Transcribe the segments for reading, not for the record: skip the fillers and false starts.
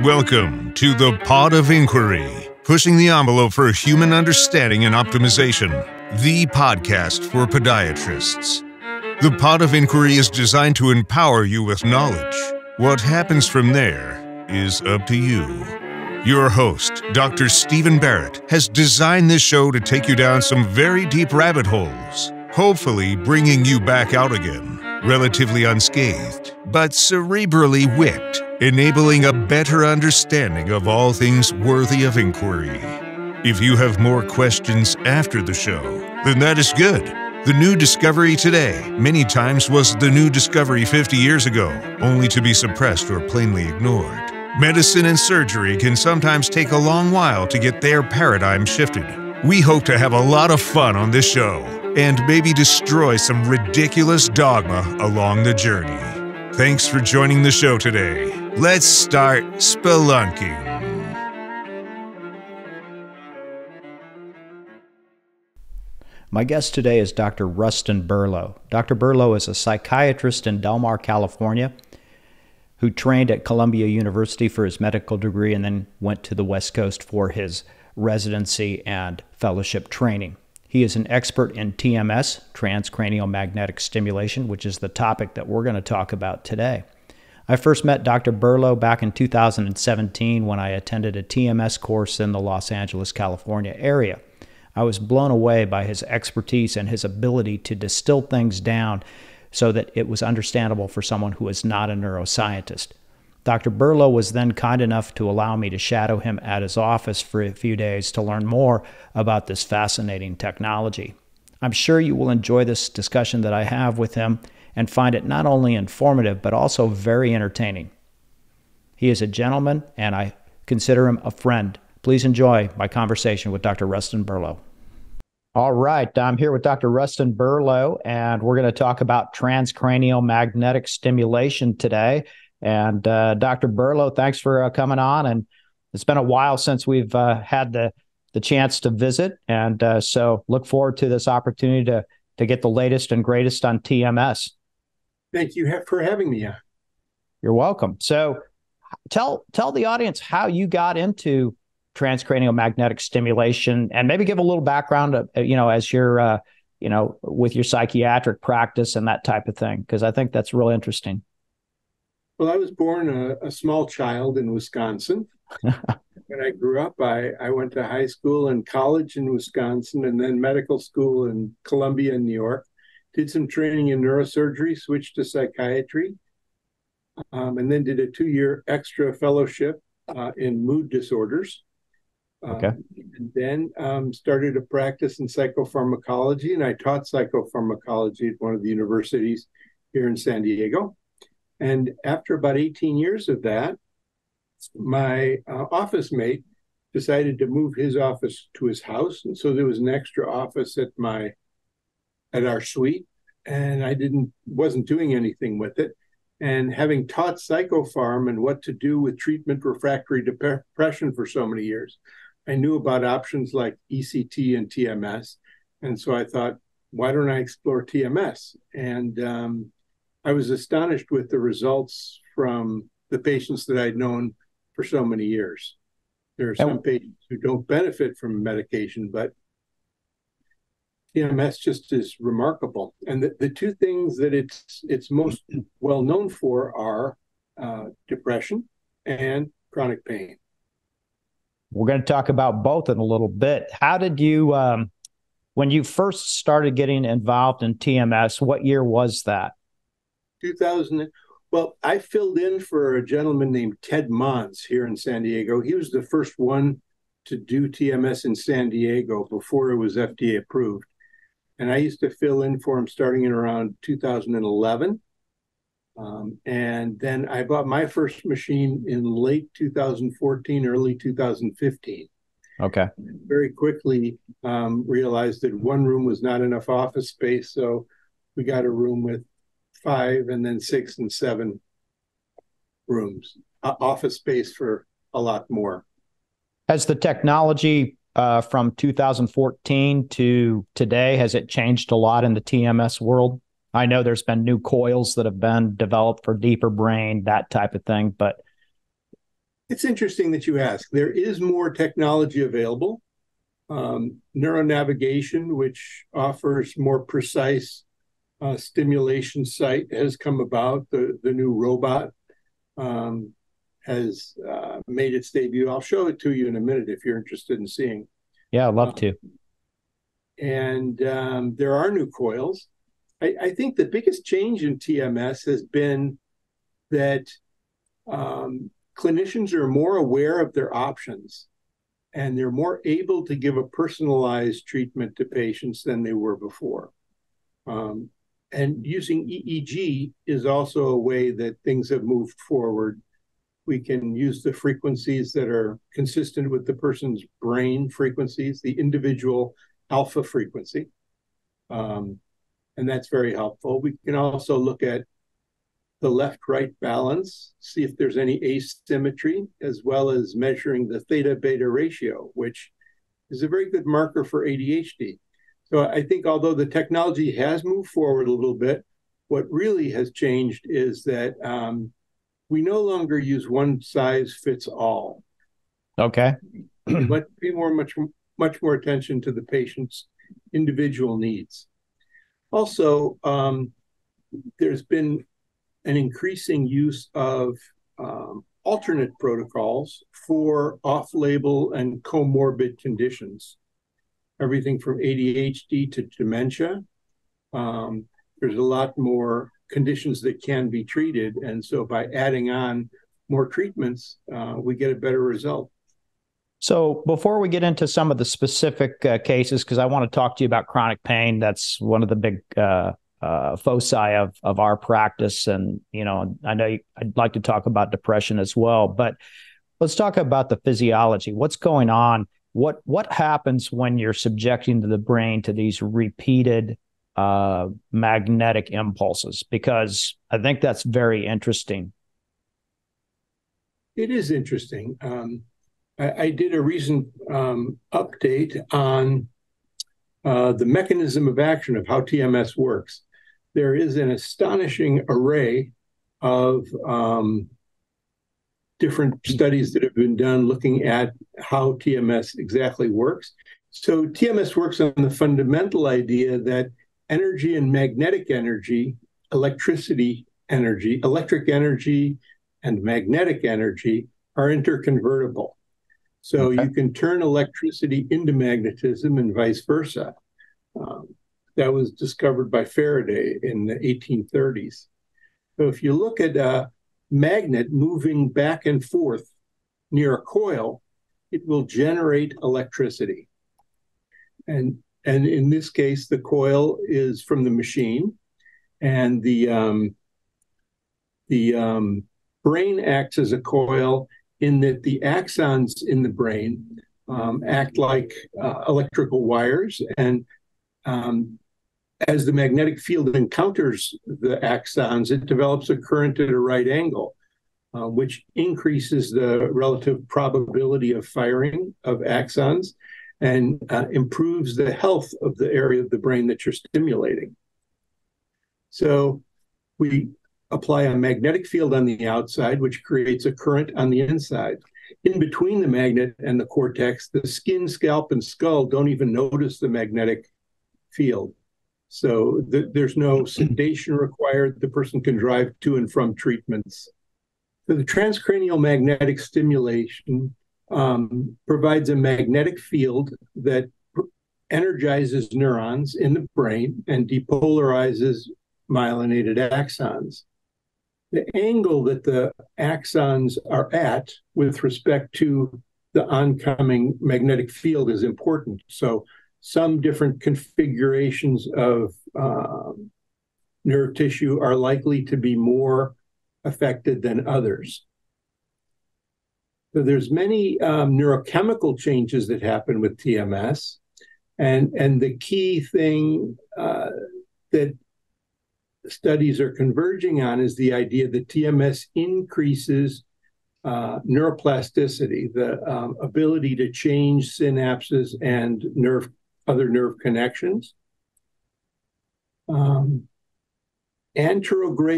Welcome to the Pod of Inquiry, pushing the envelope for human understanding and optimization, the podcast for podiatrists. The Pod of Inquiry is designed to empower you with knowledge. What happens from there is up to you. Your host, Dr. Stephen Barrett, has designed this show to take you down some very deep rabbit holes, hopefully bringing you back out again, relatively unscathed, but cerebrally whipped, enabling a better understanding of all things worthy of inquiry. If you have more questions after the show, then that is good. The new discovery today many times was the new discovery 50 years ago, only to be suppressed or plainly ignored. Medicine and surgery can sometimes take a long while to get their paradigm shifted. We hope to have a lot of fun on this show and maybe destroy some ridiculous dogma along the journey. Thanks for joining the show today. Let's start spelunking. My guest today is Dr. Rustin Berlow. Dr. Berlow is a psychiatrist in Del Mar, California, who trained at Columbia University for his medical degree and then went to the West Coast for his residency and fellowship training. He is an expert in TMS, transcranial magnetic stimulation, which is the topic that we're going to talk about today. I first met Dr. Berlow back in 2017 when I attended a TMS course in the Los Angeles, California area. I was blown away by his expertise and his ability to distill things down so that it was understandable for someone who is not a neuroscientist. Dr. Berlow was then kind enough to allow me to shadow him at his office for a few days to learn more about this fascinating technology. I'm sure you will enjoy this discussion that I have with him and find it not only informative, but also very entertaining. He is a gentleman, and I consider him a friend. Please enjoy my conversation with Dr. Rustin Berlow. All right, I'm here with Dr. Rustin Berlow, and we're going to talk about transcranial magnetic stimulation today. And Dr. Berlow, thanks for coming on. And it's been a while since we've had the chance to visit, and so look forward to this opportunity to get the latest and greatest on TMS. Thank you for having me. You're welcome. So tell the audience how you got into transcranial magnetic stimulation, and maybe give a little background of, as you're, with your psychiatric practice and that type of thing, because I think that's really interesting. Well, I was born a small child in Wisconsin. When I grew up, I went to high school and college in Wisconsin, and then medical school in Columbia in New York. Did some training in neurosurgery, switched to psychiatry, and then did a 2-year extra fellowship in mood disorders. Okay. And then started a practice in psychopharmacology, and I taught psychopharmacology at one of the universities here in San Diego. And after about 18 years of that, my office mate decided to move his office to his house. And so there was an extra office at our suite, and I wasn't doing anything with it. And having taught psychopharm and what to do with treatment refractory depression for so many years, I knew about options like ECT and TMS. And so I thought, why don't I explore TMS? And I was astonished with the results from the patients that I'd known for so many years. There are some patients who don't benefit from medication, but TMS just is remarkable. And the two things that it's most well known for are depression and chronic pain. We're going to talk about both in a little bit. How did you, when you first started getting involved in TMS, what year was that? 2000. Well, I filled in for a gentleman named Ted Mons here in San Diego. He was the first one to do TMS in San Diego before it was FDA approved. And I used to fill in for him starting in around 2011. And then I bought my first machine in late 2014, early 2015. Okay. Very quickly realized that one room was not enough office space. So we got a room with 5 and then 6 and 7 rooms, office space for a lot more. Has the technology from 2014 to today, has it changed a lot in the TMS world? I know there's been new coils that have been developed for deeper brain, that type of thing, but It's interesting that you ask. There is more technology available. Neuronavigation, which offers more precise stimulation site, has come about. The new robot has made its debut. I'll show it to you in a minute if you're interested in seeing. Yeah, I'd love to. And there are new coils. I think the biggest change in TMS has been that clinicians are more aware of their options, and they're more able to give a personalized treatment to patients than they were before. And using EEG is also a way that things have moved forward. We can use the frequencies that are consistent with the person's brain frequencies, the individual alpha frequency. And that's very helpful. We can also look at the left-right balance, see if there's any asymmetry, as well as measuring the theta-beta ratio, which is a very good marker for ADHD. So I think although the technology has moved forward a little bit, what really has changed is that we no longer use one size fits all. Okay. But pay much more attention to the patient's individual needs. Also, there's been an increasing use of alternate protocols for off-label and comorbid conditions, everything from ADHD to dementia. There's a lot more conditions that can be treated, and so by adding on more treatments, we get a better result. So before we get into some of the specific cases, because I want to talk to you about chronic pain, that's one of the big foci of our practice. And, I know I'd like to talk about depression as well, but let's talk about the physiology. What's going on? What happens when you're subjecting the brain to these repeated magnetic impulses? Because I think that's very interesting. It is interesting. I did a recent update on the mechanism of action of how TMS works. There is an astonishing array of different studies that have been done looking at how TMS exactly works. So TMS works on the fundamental idea that energy and magnetic energy, electric energy and magnetic energy are interconvertible. So you can turn electricity into magnetism and vice versa. That was discovered by Faraday in the 1830s. So if you look at a magnet moving back and forth near a coil, it will generate electricity. And in this case, the coil is from the machine, and the brain acts as a coil in that the axons in the brain act like electrical wires. And as the magnetic field encounters the axons, it develops a current at a right angle, which increases the relative probability of firing of axons and improves the health of the area of the brain that you're stimulating. So we apply a magnetic field on the outside, which creates a current on the inside. In between the magnet and the cortex, the skin, scalp, and skull don't even notice the magnetic field. So there's no sedation required. The person can drive to and from treatments. So the transcranial magnetic stimulation provides a magnetic field that energizes neurons in the brain and depolarizes myelinated axons. The angle that the axons are at with respect to the oncoming magnetic field is important. So some different configurations of nerve tissue are likely to be more affected than others. So there's many neurochemical changes that happen with TMS. And the key thing that studies are converging on is the idea that TMS increases neuroplasticity, the ability to change synapses and other nerve connections. Anterograde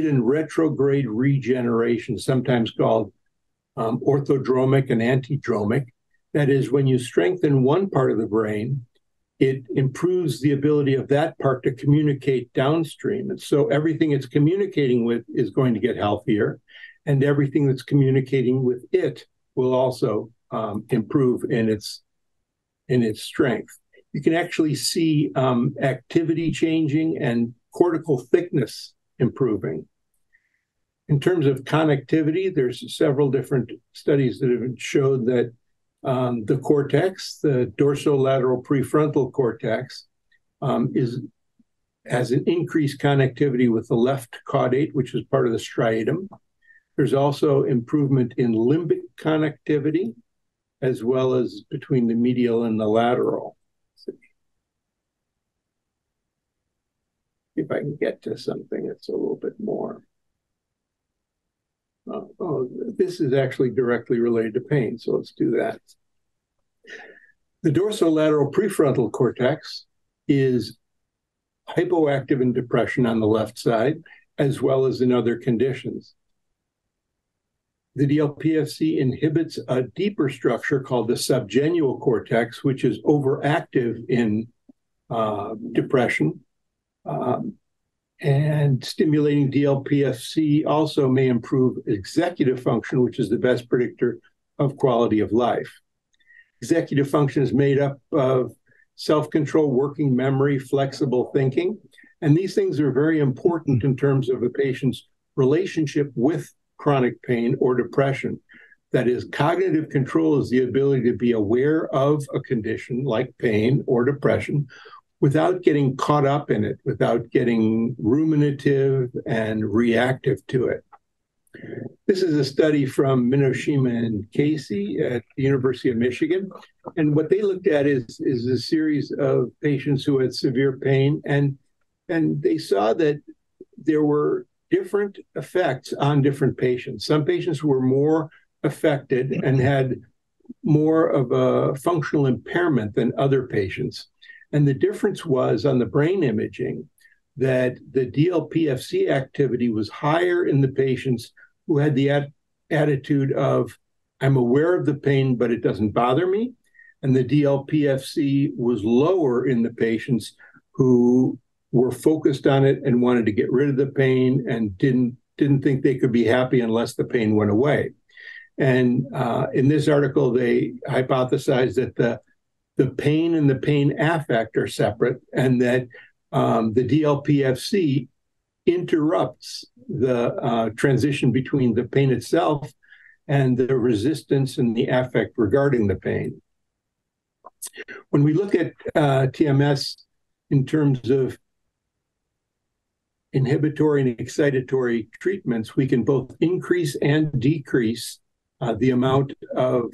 and retrograde regeneration, sometimes called orthodromic and antidromic. That is, when you strengthen one part of the brain, it improves the ability of that part to communicate downstream. And so everything it's communicating with is going to get healthier, and everything that's communicating with it will also improve in its strength. You can actually see activity changing and cortical thickness improving. In terms of connectivity, there's several different studies that have showed that the cortex, the dorsolateral prefrontal cortex, has an increased connectivity with the left caudate, which is part of the striatum. There's also improvement in limbic connectivity, as well as between the medial and the lateral. Let's see if I can get to something that's a little bit more. This is actually directly related to pain, so let's do that. The dorsolateral prefrontal cortex is hypoactive in depression on the left side, as well as in other conditions. The DLPFC inhibits a deeper structure called the subgenual cortex, which is overactive in depression. And stimulating DLPFC also may improve executive function, which is the best predictor of quality of life. Executive function is made up of self-control, working memory, flexible thinking. And these things are very important in terms of a patient's relationship with chronic pain or depression. That is, cognitive control is the ability to be aware of a condition like pain or depression without getting caught up in it, without getting ruminative and reactive to it. This is a study from Minoshima and Casey at the University of Michigan. And what they looked at is a series of patients who had severe pain. And they saw that there were different effects on different patients. Some patients were more affected and had more of a functional impairment than other patients. And the difference was on the brain imaging that the DLPFC activity was higher in the patients who had the attitude of, I'm aware of the pain, but it doesn't bother me. And the DLPFC was lower in the patients who were focused on it and wanted to get rid of the pain and didn't think they could be happy unless the pain went away. And in this article, they hypothesized that the pain and the pain affect are separate, and that the DLPFC interrupts the transition between the pain itself and the resistance and the affect regarding the pain. When we look at TMS in terms of inhibitory and excitatory treatments, we can both increase and decrease the amount of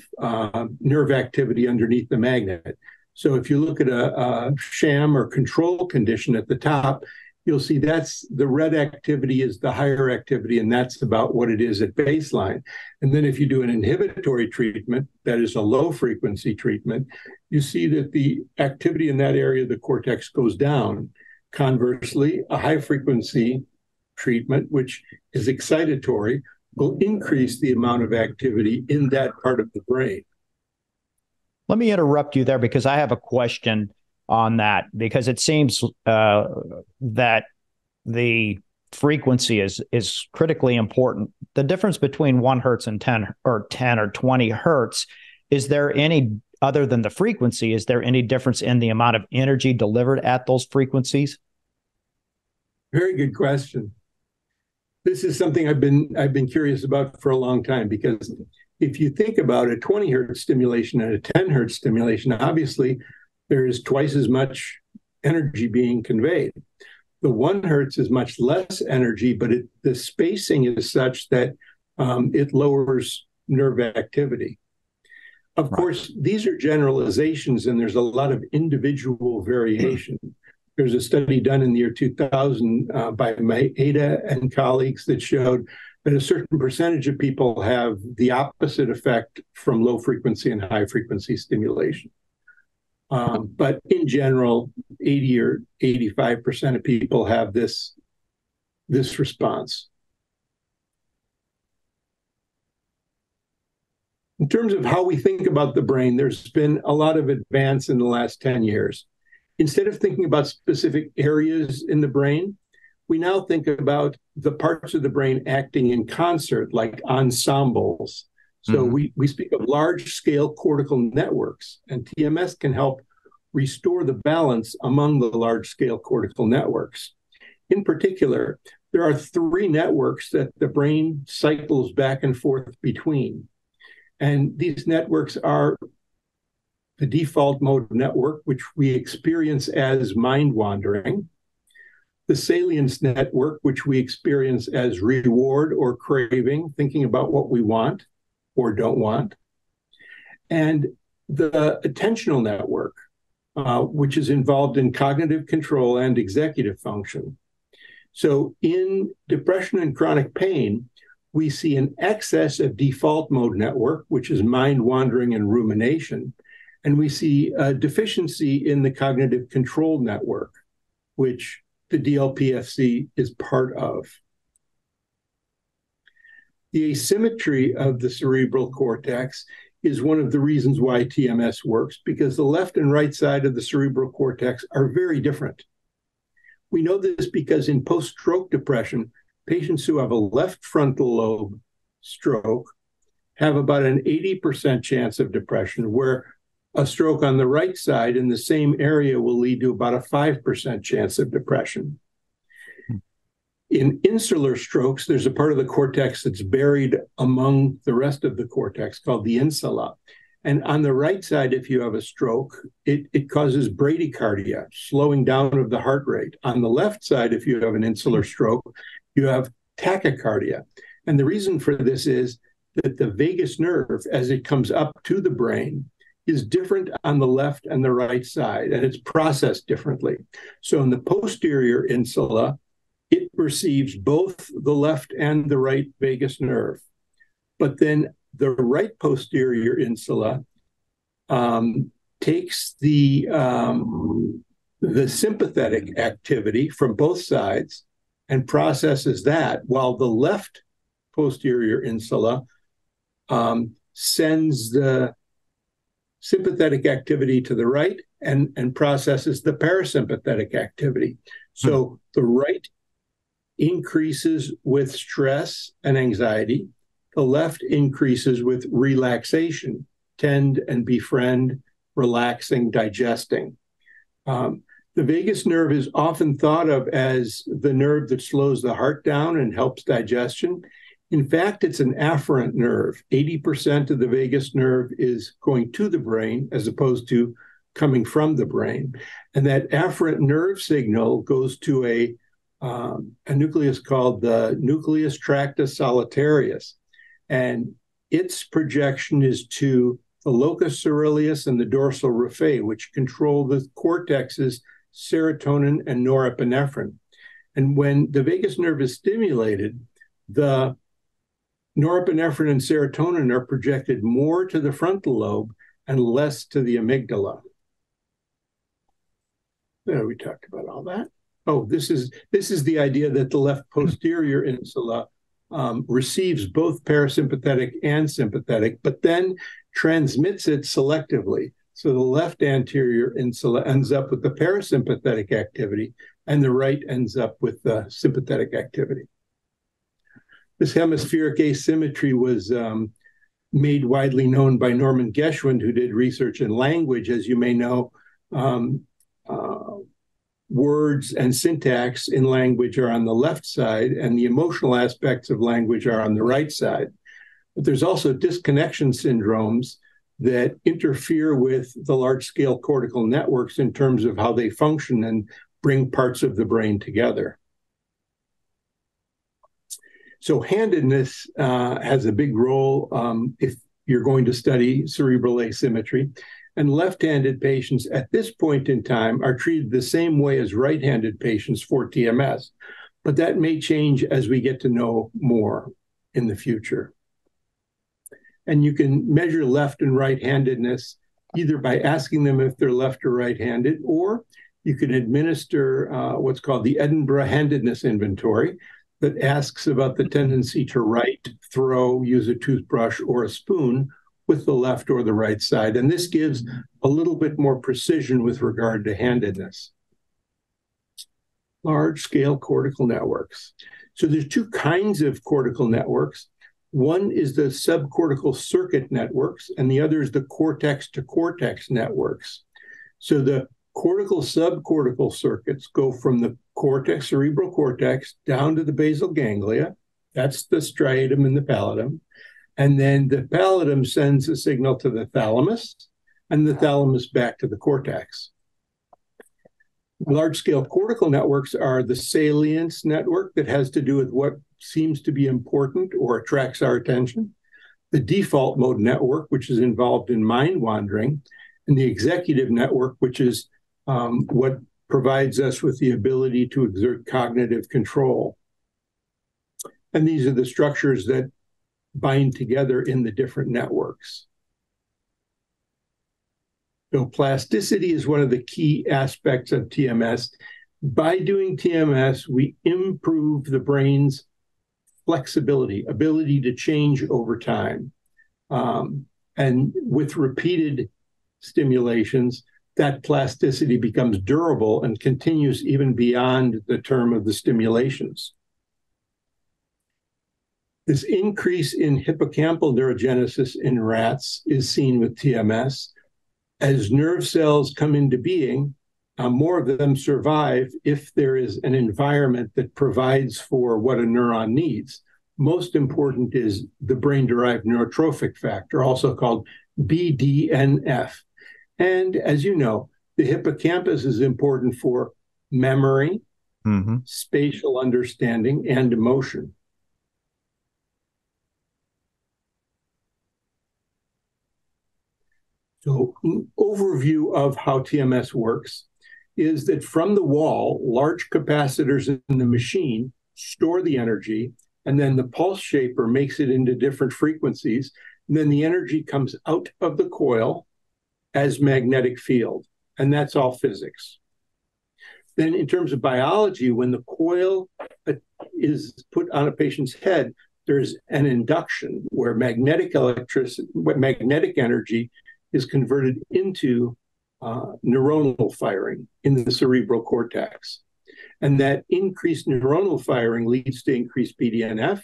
nerve activity underneath the magnet. So if you look at a sham or control condition at the top, you'll see that's the red activity is the higher activity, and that's about what it is at baseline. And then if you do an inhibitory treatment, that is a low frequency treatment, you see that the activity in that area of the cortex goes down. Conversely, a high frequency treatment, which is excitatory, will increase the amount of activity in that part of the brain. Let me interrupt you there because I have a question on that, because it seems that the frequency is critically important. The difference between 1 hertz and 10 or 20 hertz, is there any, other than the frequency, is there any difference in the amount of energy delivered at those frequencies? Very good question. This is something I've been curious about for a long time, because if you think about a 20 hertz stimulation and a 10 hertz stimulation, obviously there is twice as much energy being conveyed. The 1 hertz is much less energy, but the spacing is such that it lowers nerve activity. Of course, these are generalizations, and there's a lot of individual variation. There's a study done in the year 2000 by Maeda and colleagues that showed that a certain percentage of people have the opposite effect from low frequency and high frequency stimulation. But in general, 80 or 85% of people have this response. In terms of how we think about the brain, there's been a lot of advance in the last 10 years. Instead of thinking about specific areas in the brain, we now think about the parts of the brain acting in concert, like ensembles. So we speak of large-scale cortical networks, and TMS can help restore the balance among the large-scale cortical networks. In particular, there are three networks that the brain cycles back and forth between. And these networks are the default mode network, which we experience as mind wandering, the salience network, which we experience as reward or craving, thinking about what we want or don't want, and the attentional network, which is involved in cognitive control and executive function. So in depression and chronic pain, we see an excess of default mode network, which is mind wandering and rumination, and we see a deficiency in the cognitive control network, which the DLPFC is part of. The asymmetry of the cerebral cortex is one of the reasons why TMS works, because the left and right side of the cerebral cortex are very different. We know this because in post-stroke depression, patients who have a left frontal lobe stroke have about an 80% chance of depression, where a stroke on the right side in the same area will lead to about a 5% chance of depression. In insular strokes, there's a part of the cortex that's buried among the rest of the cortex called the insula. And on the right side, if you have a stroke, it causes bradycardia, slowing down of the heart rate. On the left side, if you have an insular stroke, you have tachycardia. And the reason for this is that the vagus nerve, as it comes up to the brain, is different on the left and the right side, and it's processed differently. So in the posterior insula, it receives both the left and the right vagus nerve. But then the right posterior insula takes the sympathetic activity from both sides and processes that, while the left posterior insula sends the sympathetic activity to the right and processes the parasympathetic activity. So the right increases with stress and anxiety. The left increases with relaxation, tend and befriend, relaxing, digesting. The vagus nerve is often thought of as the nerve that slows the heart down and helps digestion. In fact, it's an afferent nerve. 80% of the vagus nerve is going to the brain as opposed to coming from the brain. And that afferent nerve signal goes to a nucleus called the nucleus tractus solitarius. And its projection is to the locus ceruleus and the dorsal raphe, which control the cortex's serotonin and norepinephrine. And when the vagus nerve is stimulated, the norepinephrine and serotonin are projected more to the frontal lobe and less to the amygdala. There, we talked about all that. Oh, this is the idea that the left posterior insula receives both parasympathetic and sympathetic, but then transmits it selectively. So the left anterior insula ends up with the parasympathetic activity, and the right ends up with the sympathetic activity. This hemispheric asymmetry was made widely known by Norman Geschwind, who did research in language. As you may know, words and syntax in language are on the left side, and the emotional aspects of language are on the right side. But there's also disconnection syndromes that interfere with the large-scale cortical networks in terms of how they function and bring parts of the brain together. So handedness has a big role if you're going to study cerebral asymmetry. And left-handed patients at this point in time are treated the same way as right-handed patients for TMS. But that may change as we get to know more in the future. And you can measure left and right-handedness either by asking them if they're left or right-handed, or you can administer what's called the Edinburgh Handedness Inventory that asks about the tendency to write, throw, use a toothbrush or a spoon with the left or the right side. And this gives a little bit more precision with regard to handedness. Large-scale cortical networks. So there's two kinds of cortical networks. One is the subcortical circuit networks, and the other is the cortex-to-cortex networks. So the cortical subcortical circuits go from the cortex, cerebral cortex, down to the basal ganglia. That's the striatum and the pallidum. And then the pallidum sends a signal to the thalamus, and the thalamus back to the cortex. Large-scale cortical networks are the salience network that has to do with what seems to be important or attracts our attention, the default mode network, which is involved in mind wandering, and the executive network, which is what provides us with the ability to exert cognitive control. And these are the structures that bind together in the different networks. So plasticity is one of the key aspects of TMS. By doing TMS, we improve the brain's flexibility, ability to change over time. And with repeated stimulations, that plasticity becomes durable and continues even beyond the term of the stimulations. This increase in hippocampal neurogenesis in rats is seen with TMS. As nerve cells come into being, more of them survive if there is an environment that provides for what a neuron needs. Most important is the brain-derived neurotrophic factor, also called BDNF. And as you know, the hippocampus is important for memory, spatial understanding, and emotion. So, overview of how TMS works is that from the wall, large capacitors in the machine store the energy, and then the pulse shaper makes it into different frequencies, and then the energy comes out of the coil as magnetic field, and that's all physics. Then in terms of biology, when the coil is put on a patient's head, there's an induction where magnetic energy is converted into neuronal firing in the cerebral cortex. And that increased neuronal firing leads to increased BDNF.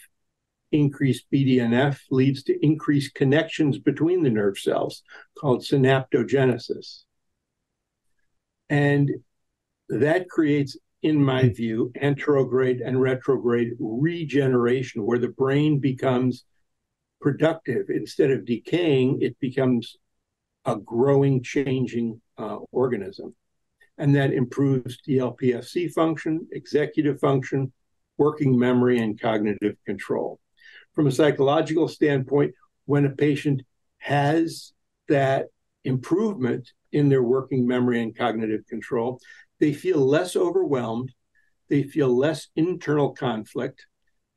Increased BDNF leads to increased connections between the nerve cells, called synaptogenesis. And that creates, in my view, anterograde and retrograde regeneration, where the brain becomes productive. Instead of decaying, it becomes a growing, changing organism. And that improves DLPFC function, executive function, working memory, and cognitive control. From a psychological standpoint, when a patient has that improvement in their working memory and cognitive control, they feel less overwhelmed, they feel less internal conflict,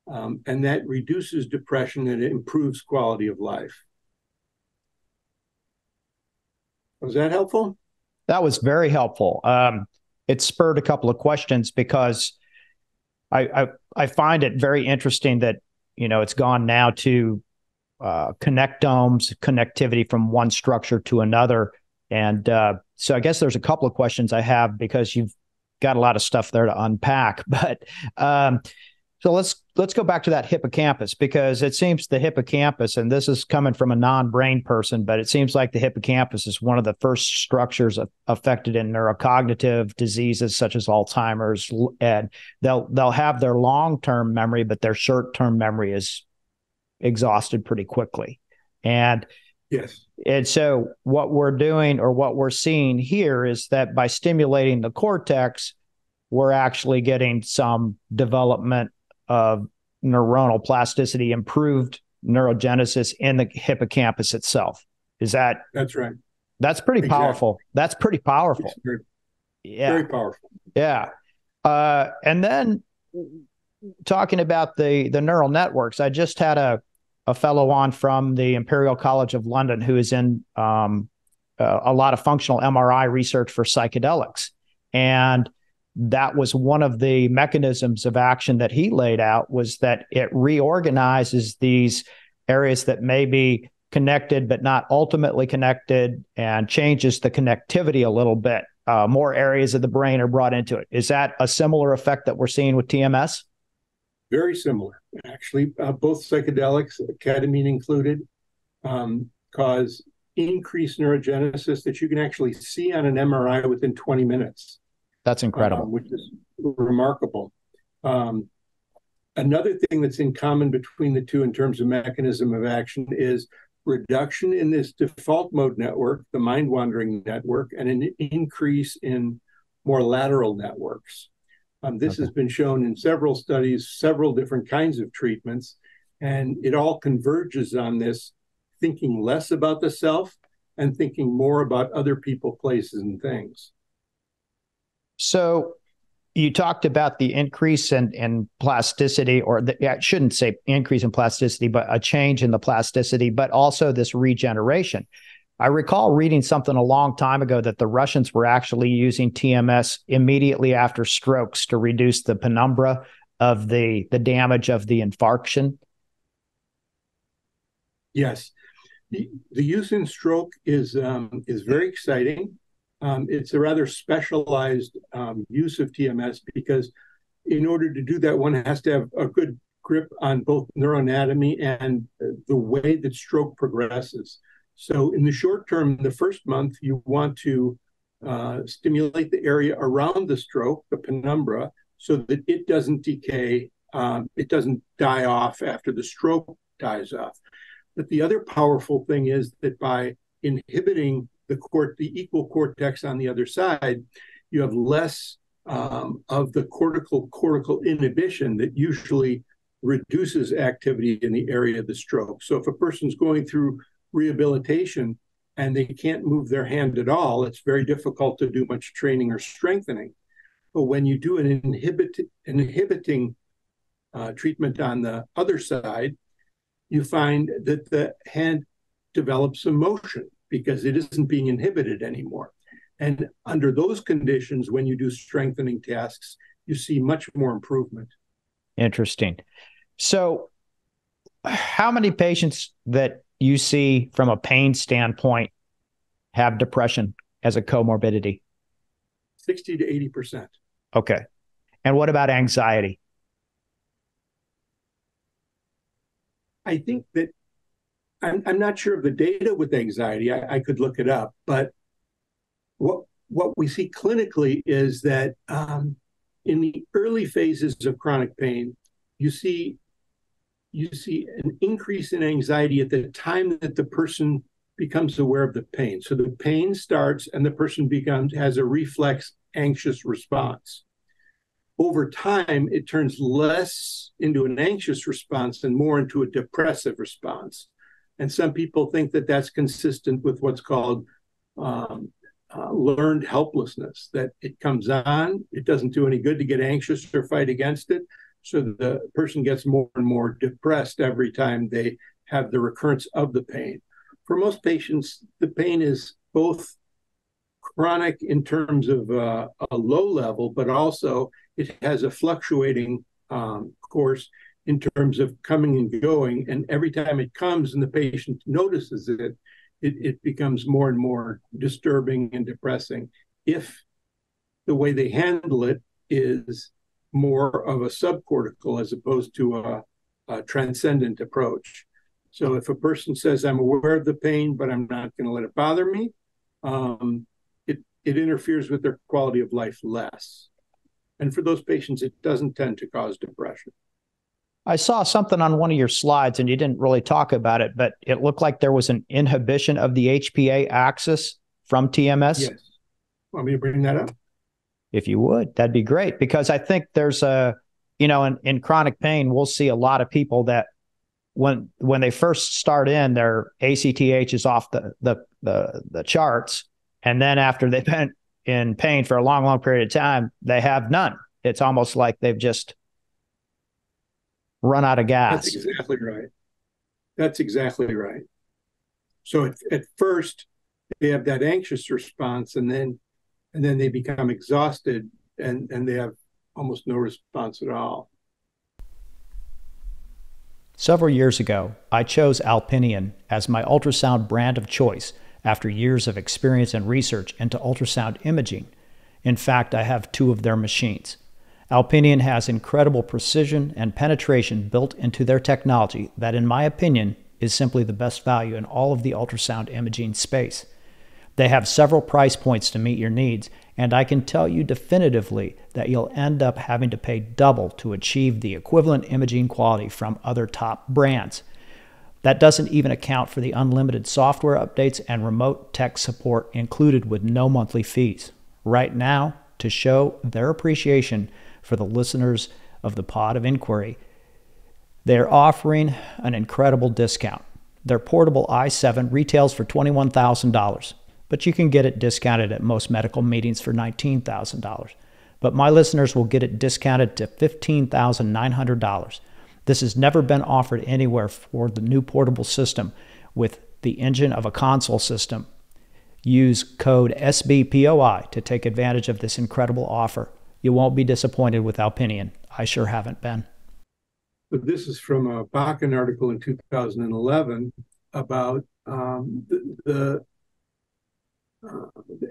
and that reduces depression and it improves quality of life. Was that helpful? That was very helpful. It spurred a couple of questions because I find it very interesting that, it's gone now to connectomes, connectivity from one structure to another. And so I guess there's a couple of questions I have because you've got a lot of stuff there to unpack. But so let's go back to that hippocampus, because it seems the hippocampus, and this is coming from a non-brain person, but it seems like the hippocampus is one of the first structures affected in neurocognitive diseases such as Alzheimer's, and they'll have their long-term memory, but their short-term memory is exhausted pretty quickly. And yes. And so what we're doing, or what we're seeing here, is that by stimulating the cortex, we're actually getting some development of neuronal plasticity, improved neurogenesis in the hippocampus itself. That's right. That's pretty powerful. That's pretty powerful. Very powerful. Yeah. And then talking about the neural networks, I just had a fellow on from the Imperial College of London who is in a lot of functional MRI research for psychedelics. And that was one of the mechanisms of action that he laid out, was that it reorganizes these areas that maybe connected but not ultimately connected and changes the connectivity a little bit. More areas of the brain are brought into it. Is that a similar effect that we're seeing with TMS? Very similar, actually. Both psychedelics, ketamine included, cause increased neurogenesis that you can actually see on an MRI within 20 minutes. That's incredible. Which is remarkable. Another thing that's in common between the two in terms of mechanism of action is reduction in this default mode network, the mind-wandering network, and an increase in more lateral networks. This has been shown in several studies, several different kinds of treatments, and it all converges on this thinking less about the self and thinking more about other people, places, and things. So you talked about the increase in plasticity, or I shouldn't say increase in plasticity, but a change in the plasticity, but also this regeneration. I recall reading something a long time ago that the Russians were actually using TMS immediately after strokes to reduce the penumbra of the damage of the infarction. Yes. The use in stroke is very exciting. It's a rather specialized use of TMS because in order to do that, one has to have a good grip on both neuroanatomy and the way that stroke progresses. So in the short term, the first month, you want to stimulate the area around the stroke, the penumbra, so that it doesn't decay, it doesn't die off after the stroke dies off. But the other powerful thing is that by inhibiting the equal cortex on the other side, you have less of the cortical inhibition that usually reduces activity in the area of the stroke. So if a person's going through rehabilitation and they can't move their hand at all, it's very difficult to do much training or strengthening. But when you do an inhibiting treatment on the other side, you find that the hand develops some motion because it isn't being inhibited anymore. And under those conditions, when you do strengthening tasks, you see much more improvement. Interesting. So how many patients that you see from a pain standpoint have depression as a comorbidity? 60 to 80%. Okay. And what about anxiety? I think that I'm not sure of the data with anxiety. I could look it up, but what we see clinically is that in the early phases of chronic pain, you see an increase in anxiety at the time that the person becomes aware of the pain. So the pain starts and the person has a reflex anxious response. Over time, it turns less into an anxious response and more into a depressive response. And some people think that that's consistent with what's called learned helplessness, that it comes on, it doesn't do any good to get anxious or fight against it. So the person gets more and more depressed every time they have the recurrence of the pain. For most patients, the pain is both chronic in terms of a low level, but also it has a fluctuating course in terms of coming and going. And every time it comes and the patient notices it becomes more and more disturbing and depressing if the way they handle it is more of a subcortical as opposed to a transcendent approach. So if a person says, I'm aware of the pain, but I'm not going to let it bother me, it interferes with their quality of life less. And for those patients, it doesn't tend to cause depression. I saw something on one of your slides, and you didn't really talk about it, but it looked like there was an inhibition of the HPA axis from TMS. Yes. Want me to bring that up? If you would, that'd be great, because I think there's in chronic pain, we'll see a lot of people that when they first start in, their ACTH is off the charts. And then after they've been in pain for a long, long period of time, they have none. It's almost like they've just run out of gas. That's exactly right. That's exactly right. So at first, they have that anxious response, and then they become exhausted, and they have almost no response at all. Several years ago, I chose Alpinion as my ultrasound brand of choice after years of experience and research into ultrasound imaging. In fact, I have 2 of their machines. Alpinion has incredible precision and penetration built into their technology that, in my opinion, is simply the best value in all of the ultrasound imaging space. They have several price points to meet your needs, and I can tell you definitively that you'll end up having to pay double to achieve the equivalent imaging quality from other top brands. That doesn't even account for the unlimited software updates and remote tech support included with no monthly fees. Right now, to show their appreciation for the listeners of the Pod of Inquiry, they're offering an incredible discount. Their portable i7 retails for $21,000, but you can get it discounted at most medical meetings for $19,000. But my listeners will get it discounted to $15,900. This has never been offered anywhere for the new portable system with the engine of a console system. Use code SBPOI to take advantage of this incredible offer. You won't be disappointed with Alpinion. I sure haven't been. This is from a Bakken article in 2011 about the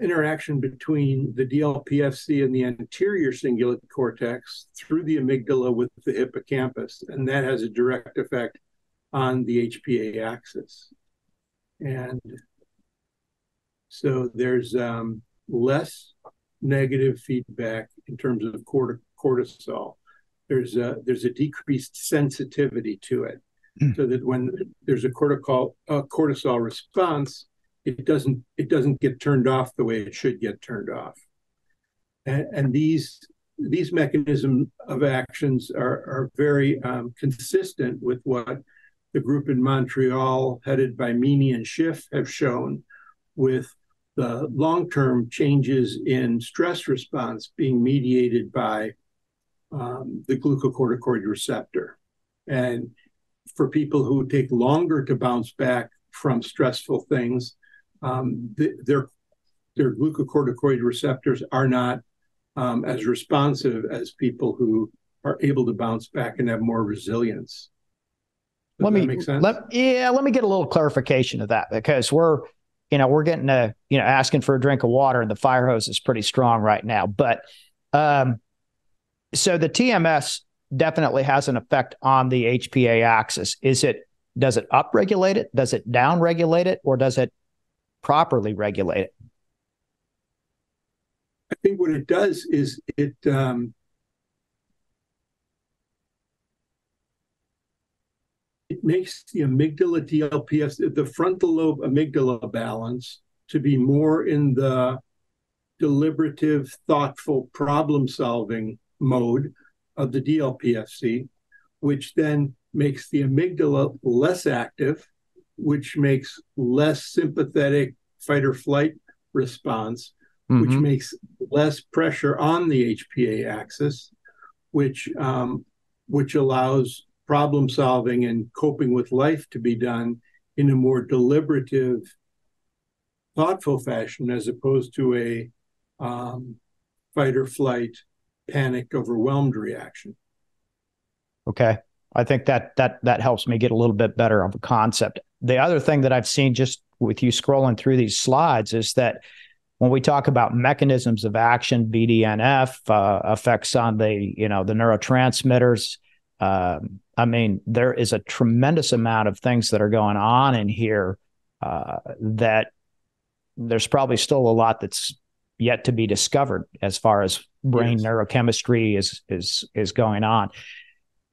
interaction between the DLPFC and the anterior cingulate cortex through the amygdala with the hippocampus, and that has a direct effect on the HPA axis. And so there's less negative feedback in terms of cortisol. There's a decreased sensitivity to it, so that when there's a cortisol response, it doesn't get turned off the way it should get turned off. And these mechanisms of actions are very consistent with what the group in Montreal, headed by Meany and Schiff, have shown, with the long-term changes in stress response being mediated by the glucocorticoid receptor. And for people who take longer to bounce back from stressful things, their glucocorticoid receptors are not as responsive as people who are able to bounce back and have more resilience. Does that make sense? Let me get a little clarification of that, because we're getting asking for a drink of water, and the fire hose is pretty strong right now. But so the TMS definitely has an effect on the HPA axis. Does it upregulate it? Does it downregulate it? Or does it properly regulate it? I think what it does is it makes the amygdala DLPS, the frontal lobe amygdala balance, to be more in the deliberative, thoughtful, problem-solving mode of the DLPFC, which then makes the amygdala less active, which makes less sympathetic fight or flight response, which makes less pressure on the HPA axis, which allows problem solving and coping with life to be done in a more deliberative, thoughtful fashion, as opposed to a fight or flight, panicked, overwhelmed reaction. Okay. I think that helps me get a little bit better of a concept. The other thing that I've seen just with you scrolling through these slides is that when we talk about mechanisms of action, BDNF, effects on the neurotransmitters, there is a tremendous amount of things that are going on in here that there's probably still a lot that's yet to be discovered as far as brain neurochemistry is going on.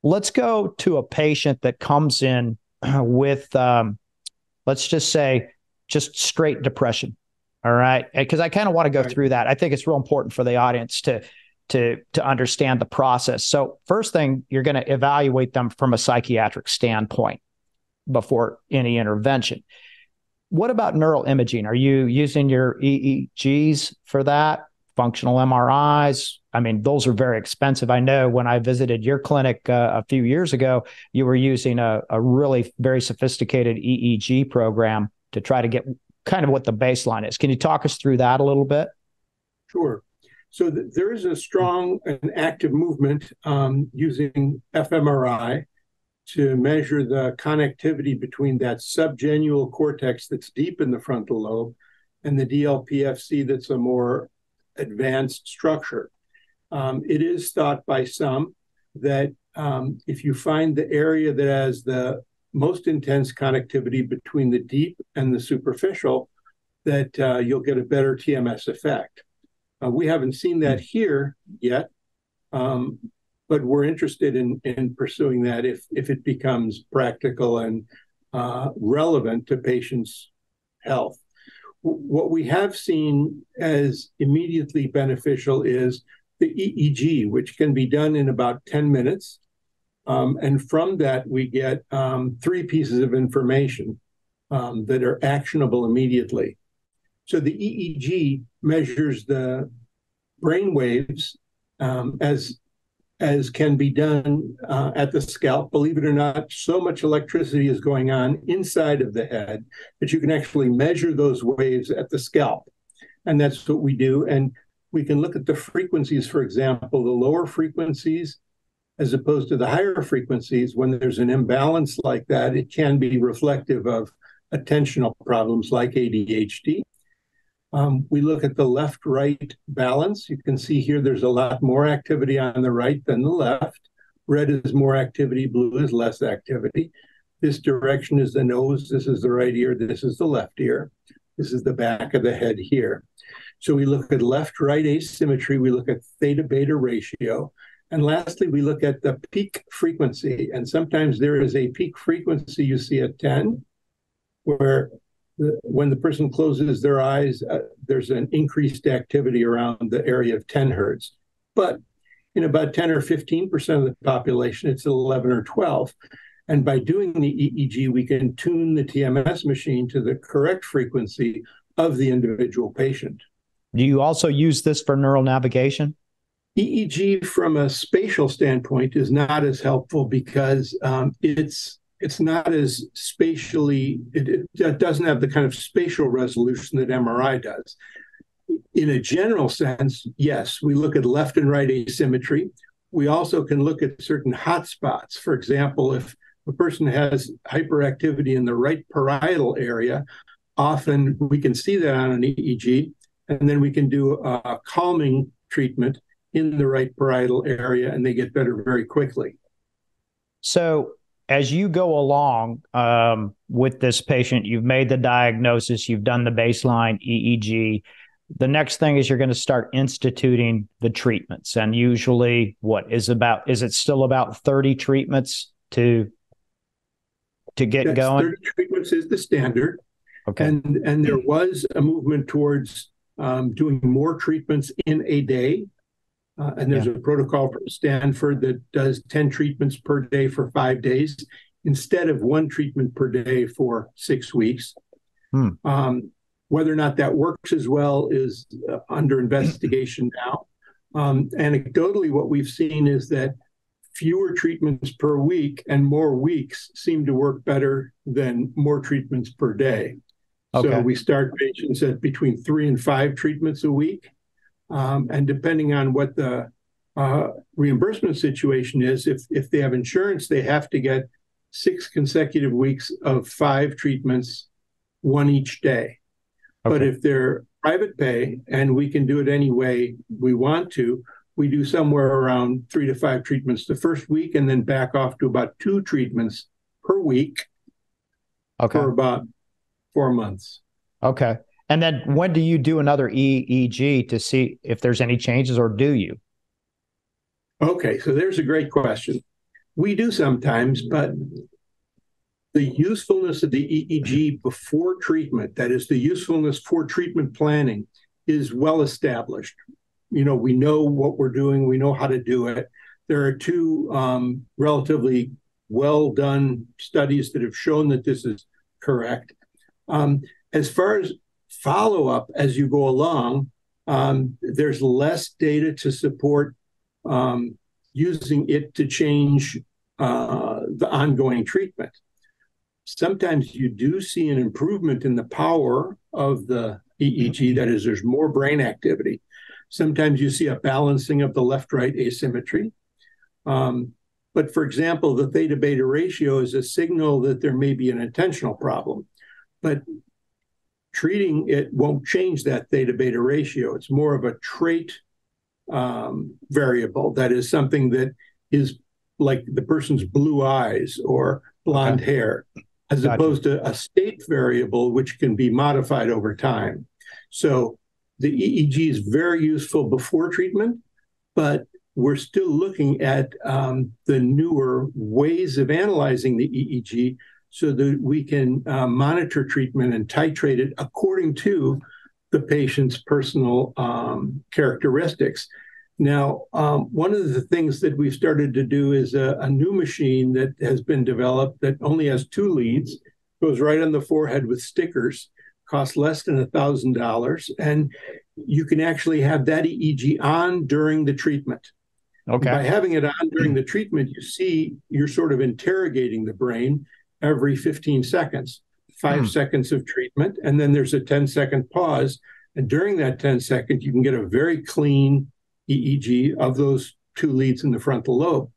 Let's go to a patient that comes in with, let's just say, just straight depression. All right. Because I kind of want to go through that. I think it's real important for the audience to understand the process. So first thing, you're going to evaluate them from a psychiatric standpoint before any intervention. What about neural imaging? Are you using your EEGs for that? Functional MRIs? Those are very expensive. I know when I visited your clinic a few years ago, you were using a really very sophisticated EEG program to try to get kind of what the baseline is. Can you talk us through that a little bit? Sure. So there is a strong and active movement using fMRI to measure the connectivity between that subgenual cortex that's deep in the frontal lobe and the DLPFC that's a more advanced structure. It is thought by some that if you find the area that has the most intense connectivity between the deep and the superficial, that you'll get a better TMS effect. We haven't seen that here yet, but we're interested in pursuing that if it becomes practical and relevant to patients' health. What we have seen as immediately beneficial is the EEG, which can be done in about 10 minutes. And from that, we get 3 pieces of information that are actionable immediately. So the EEG measures the brain waves as can be done at the scalp. Believe it or not, so much electricity is going on inside of the head that you can actually measure those waves at the scalp. And that's what we do. And we can look at the frequencies, for example, the lower frequencies as opposed to the higher frequencies. When there's an imbalance like that, it can be reflective of attentional problems like ADHD. We look at the left-right balance. You can see here there's a lot more activity on the right than the left. Red is more activity, blue is less activity. This direction is the nose, this is the right ear, this is the left ear. This is the back of the head here. So we look at left-right asymmetry, we look at theta-beta ratio, and lastly, we look at the peak frequency. And sometimes there is a peak frequency you see at 10, where when the person closes their eyes, there's an increased activity around the area of 10 hertz. But in about 10 or 15% of the population, it's 11 or 12. And by doing the EEG, we can tune the TMS machine to the correct frequency of the individual patient. Do you also use this for neural navigation? EEG from a spatial standpoint is not as helpful because it's not as spatially, it doesn't have the kind of spatial resolution that MRI does. In a general sense, yes, we look at left and right asymmetry. We also can look at certain hotspots. For example, if a person has hyperactivity in the right parietal area, often we can see that on an EEG, and then we can do a calming treatment in the right parietal area, and they get better very quickly. So as you go along with this patient, you've made the diagnosis, you've done the baseline EEG. The next thing is you're going to start instituting the treatments. And usually is it still about 30 treatments to get going? 30 treatments is the standard. Okay. And there was a movement towards doing more treatments in a day. And there's a protocol from Stanford that does 10 treatments per day for 5 days instead of 1 treatment per day for 6 weeks. Whether or not that works as well is under investigation now. Anecdotally, what we've seen is that fewer treatments per week and more weeks seem to work better than more treatments per day. Okay. So we start patients at between 3 and 5 treatments a week. And depending on what the reimbursement situation is, if they have insurance, they have to get 6 consecutive weeks of 5 treatments, 1 each day. Okay. But if they're private pay and we can do it any way we want to, we do somewhere around 3 to 5 treatments the first week and then back off to about 2 treatments per week for about 4 months. Okay. And then when do you do another EEG to see if there's any changes, or do you? Okay, so there's a great question. We do sometimes, but the usefulness of the EEG before treatment, that is the usefulness for treatment planning, is well established. We know what we're doing. We know how to do it. There are 2 relatively well done studies that have shown that this is correct. As far as follow-up as you go along, there's less data to support using it to change the ongoing treatment. Sometimes you do see an improvement in the power of the EEG, that is, there's more brain activity. Sometimes you see a balancing of the left-right asymmetry. But for example, the theta beta ratio is a signal that there may be an intentional problem. But treating it won't change that theta beta ratio. It's more of a trait variable. That is something that is like the person's blue eyes or blonde hair, as opposed to a state variable, which can be modified over time. So the EEG is very useful before treatment, but we're still looking at the newer ways of analyzing the EEG so that we can monitor treatment and titrate it according to the patient's personal characteristics. Now, one of the things that we've started to do is a new machine that has been developed that only has 2 leads, goes right on the forehead with stickers, costs less than $1,000, and you can actually have that EEG on during the treatment. Okay. By having it on during the treatment, you see you're sort of interrogating the brain every 15 seconds, 5 seconds of treatment, and then there's a 10-second pause. And during that 10 seconds, you can get a very clean EEG of those 2 leads in the frontal lobe.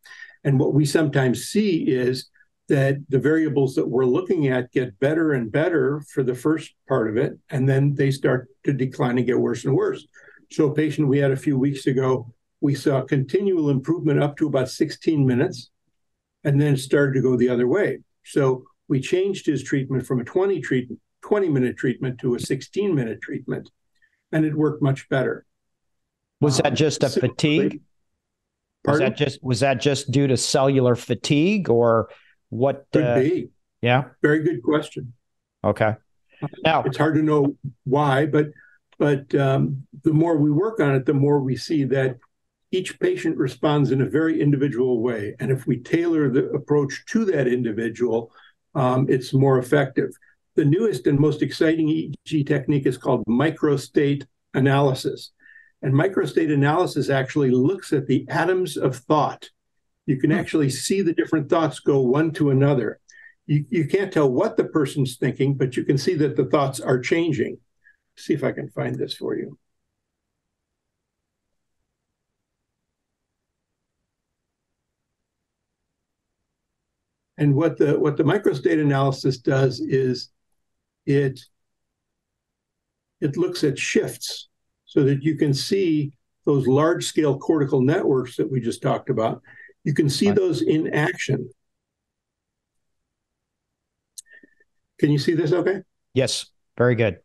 And what we sometimes see is that the variables that we're looking at get better and better for the first part of it, and then they start to decline and get worse and worse. So a patient we had a few weeks ago, we saw continual improvement up to about 16 minutes, and then it started to go the other way. So we changed his treatment from a 20-minute treatment to a 16-minute treatment, and it worked much better. Was that just a fatigue? Was that just due to cellular fatigue, or what? Could be. Yeah. Very good question. Okay. Now it's hard to know why, but the more we work on it, the more we see that each patient responds in a very individual way. And if we tailor the approach to that individual, it's more effective. The newest and most exciting EEG technique is called microstate analysis. And microstate analysis actually looks at the atoms of thought. You can actually see the different thoughts go one to another. You can't tell what the person's thinking, but you can see that the thoughts are changing. See if I can find this for you. And what the microstate analysis does is it looks at shifts so that you can see those large-scale cortical networks that we just talked about. You can see those in action. Can you see this okay? Yes, very good.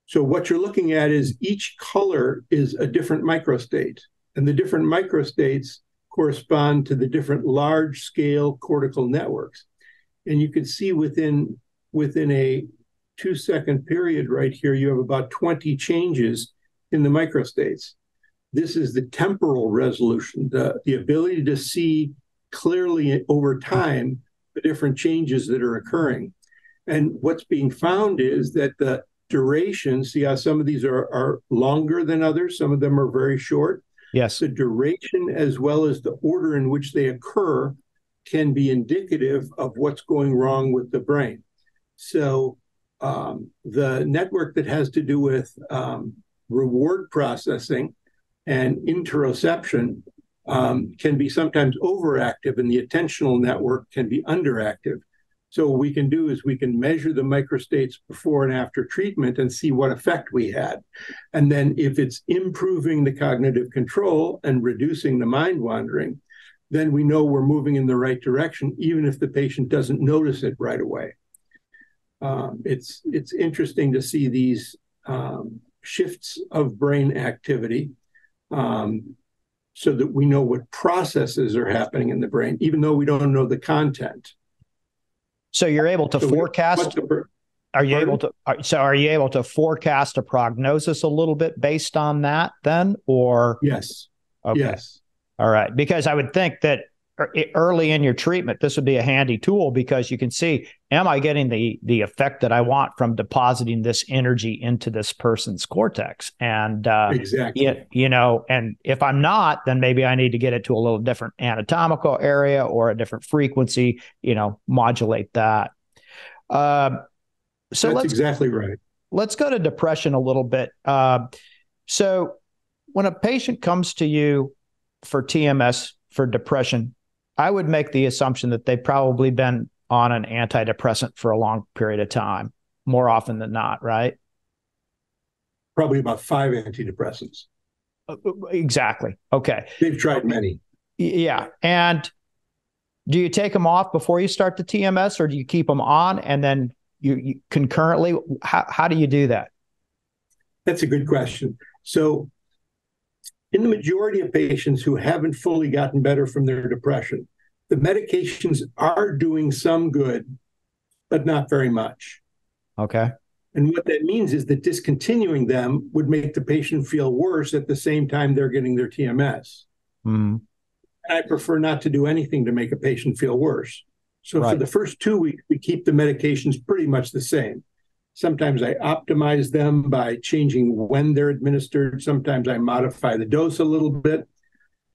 So what you're looking at is each color is a different microstate, and the different microstates correspond to the different large-scale cortical networks. And you can see within a 2-second period right here, you have about 20 changes in the microstates. This is the temporal resolution, the ability to see clearly over time the different changes that are occurring. And what's being found is that the duration, see how some of these are longer than others, some of them are very short. Yes. The duration as well as the order in which they occur can be indicative of what's going wrong with the brain. So the network that has to do with reward processing and interoception can be sometimes overactive, and the attentional network can be underactive. So what we can do is we can measure the microstates before and after treatment and see what effect we had. And then if it's improving the cognitive control and reducing the mind wandering, then we know we're moving in the right direction, even if the patient doesn't notice it right away. It's interesting to see these shifts of brain activity so that we know what processes are happening in the brain, even though we don't know the content. So you're able to forecast. Are you able to forecast a prognosis a little bit based on that then, or? Yes. Okay. Yes. All right. Because I would think that early in your treatment, this would be a handy tool, because you can see, am I getting the effect that I want from depositing this energy into this person's cortex? And exactly. And if I'm not, then maybe I need to get it to a little different anatomical area or a different frequency, modulate that. So that's exactly right. Let's go to depression a little bit. So when a patient comes to you for TMS for depression, I would make the assumption that they've probably been on an antidepressant for a long period of time, more often than not, right? Probably about 5 antidepressants. Exactly. Okay. They've tried many. Yeah. And do you take them off before you start the TMS, or do you keep them on and then you concurrently? How do you do that? That's a good question. So in the majority of patients who haven't fully gotten better from their depression, the medications are doing some good, but not very much. Okay. And what that means is that discontinuing them would make the patient feel worse at the same time they're getting their TMS. Mm. And I prefer not to do anything to make a patient feel worse. So Right. for the first 2 weeks, we keep the medications pretty much the same. Sometimes I optimize them by changing when they're administered. Sometimes I modify the dose a little bit.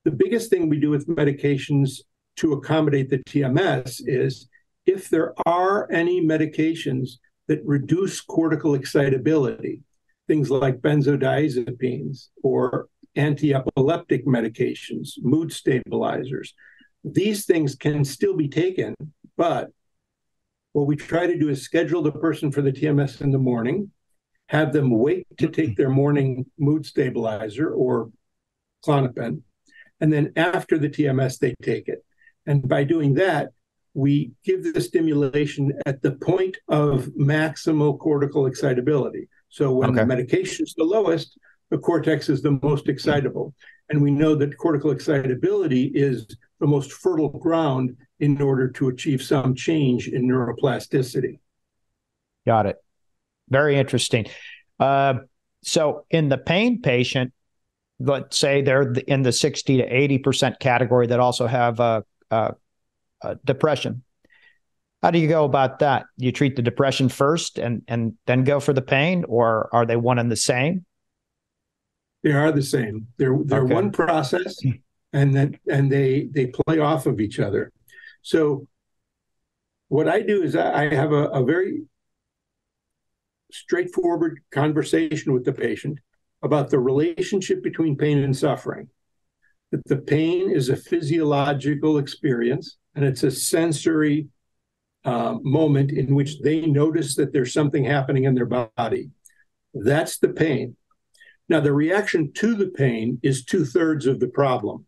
The biggest thing we do with medications to accommodate the TMS is if there are any medications that reduce cortical excitability, things like benzodiazepines or anti-epileptic medications, mood stabilizers, these things can still be taken, but what we try to do is schedule the person for the TMS in the morning, have them wait to take their morning mood stabilizer or Klonopin, and then after the TMS, they take it. And by doing that, we give the stimulation at the point of maximal cortical excitability. So when the medication is the lowest, the cortex is the most excitable. And we know that cortical excitability is the most fertile ground in order to achieve some change in neuroplasticity. Got it. Very interesting. So in the pain patient, let's say they're in the 60 to 80% category that also have depression. How do you go about that? Do you treat the depression first and then go for the pain, or are they one and the same? They are the same. They're one process, and they play off of each other. So what I do is I have a very straightforward conversation with the patient about the relationship between pain and suffering. That the pain is a physiological experience, and it's a sensory moment in which they notice that there's something happening in their body. That's the pain. Now, the reaction to the pain is 2/3 of the problem.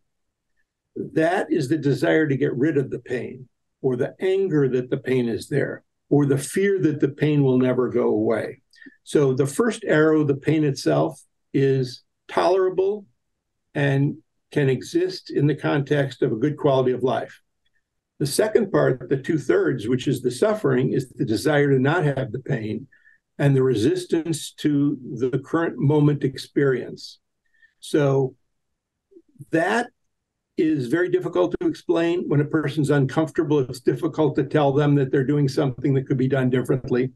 That is the desire to get rid of the pain, or the anger that the pain is there, or the fear that the pain will never go away. So the first arrow, the pain itself, is tolerable and can exist in the context of a good quality of life. The second part, the 2/3, which is the suffering, is the desire to not have the pain and the resistance to the current moment experience. So that is very difficult to explain. When a person's uncomfortable, it's difficult to tell them that they're doing something that could be done differently.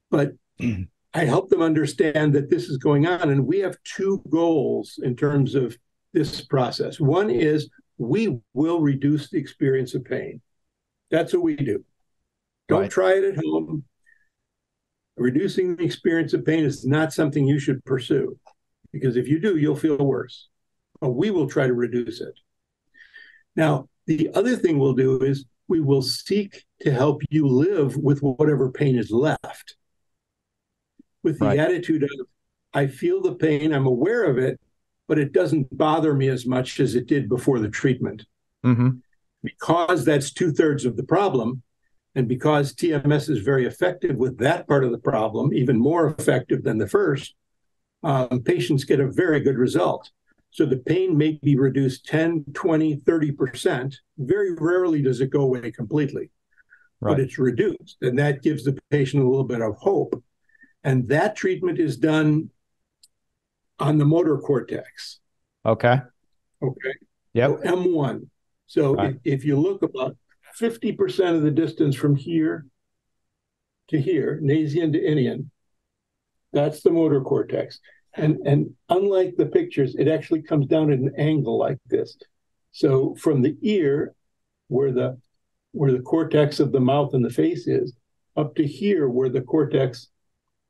But I help them understand that this is going on. And we have two goals in terms of this process. One is we will reduce the experience of pain. That's what we do. Don't try it at home. Reducing the experience of pain is not something you should pursue, because if you do, you'll feel worse. But we will try to reduce it. Now, the other thing we'll do is we will seek to help you live with whatever pain is left, with the attitude of, I feel the pain, I'm aware of it, but it doesn't bother me as much as it did before the treatment. Mm-hmm. Because that's 2/3 of the problem, and because TMS is very effective with that part of the problem, even more effective than the first, patients get a very good result. So the pain may be reduced 10, 20, 30%. Very rarely does it go away completely, but it's reduced. And that gives the patient a little bit of hope. And that treatment is done on the motor cortex. Okay. Yep. So M1. So if you look about 50% of the distance from here to here, Nasion to Inian, that's the motor cortex. And unlike the pictures, it actually comes down at an angle like this. So from the ear, where the cortex of the mouth and the face is, up to here where the cortex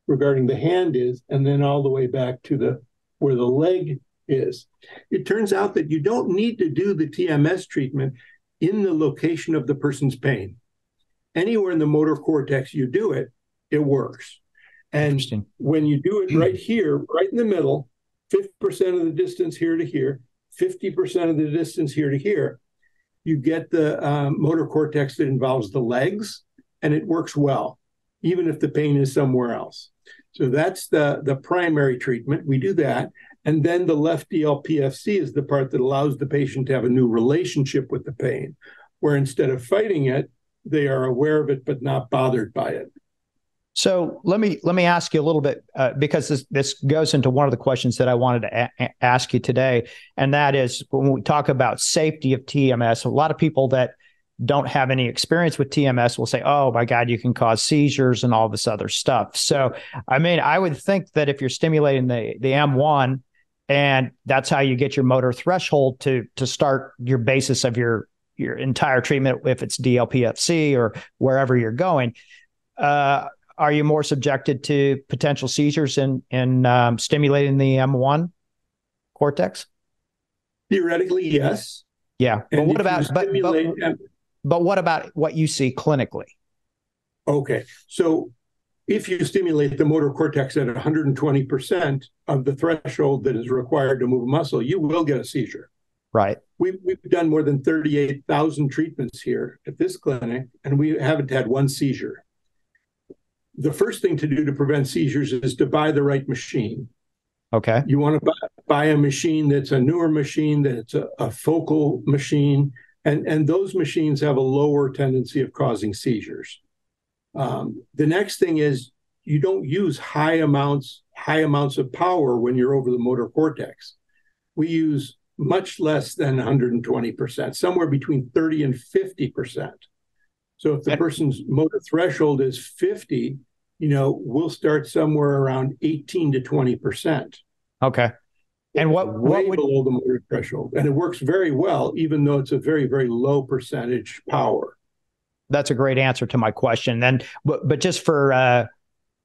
regarding the hand is, and then all the way back to where the leg is. It turns out that you don't need to do the TMS treatment in the location of the person's pain. Anywhere in the motor cortex you do it, it works. And when you do it right here, right in the middle, 50% of the distance here to here, 50% of the distance here to here, you get the motor cortex that involves the legs, and it works well, even if the pain is somewhere else. So that's the primary treatment. We do that. And then the left DLPFC is the part that allows the patient to have a new relationship with the pain, where instead of fighting it, they are aware of it but not bothered by it. So let me ask you a little bit, because this goes into one of the questions that I wanted to ask you today, and that is when we talk about safety of TMS, a lot of people that don't have any experience with TMS will say, oh my God, you can cause seizures and all this other stuff. So, I mean, I would think that if you're stimulating the M1 and that's how you get your motor threshold to start your basis of your entire treatment, if it's DLPFC or wherever you're going, are you more subjected to potential seizures in stimulating the M1 cortex? Theoretically, yes. Yeah. But what about but what about what you see clinically? Okay. So if you stimulate the motor cortex at 120% of the threshold that is required to move a muscle, you will get a seizure. Right. We've done more than 38,000 treatments here at this clinic, and we haven't had one seizure. The first thing to do to prevent seizures is to buy the right machine. Okay. You want to buy a machine that's a newer machine, that's a focal machine, and those machines have a lower tendency of causing seizures. The next thing is you don't use high amounts of power when you're over the motor cortex. We use much less than 120%, somewhere between 30 and 50%. So if the person's motor threshold is 50, we'll start somewhere around 18 to 20%. Okay. And what would below the motor threshold. And it works very well, even though it's a very, very low percentage power. That's a great answer to my question. Then, but just for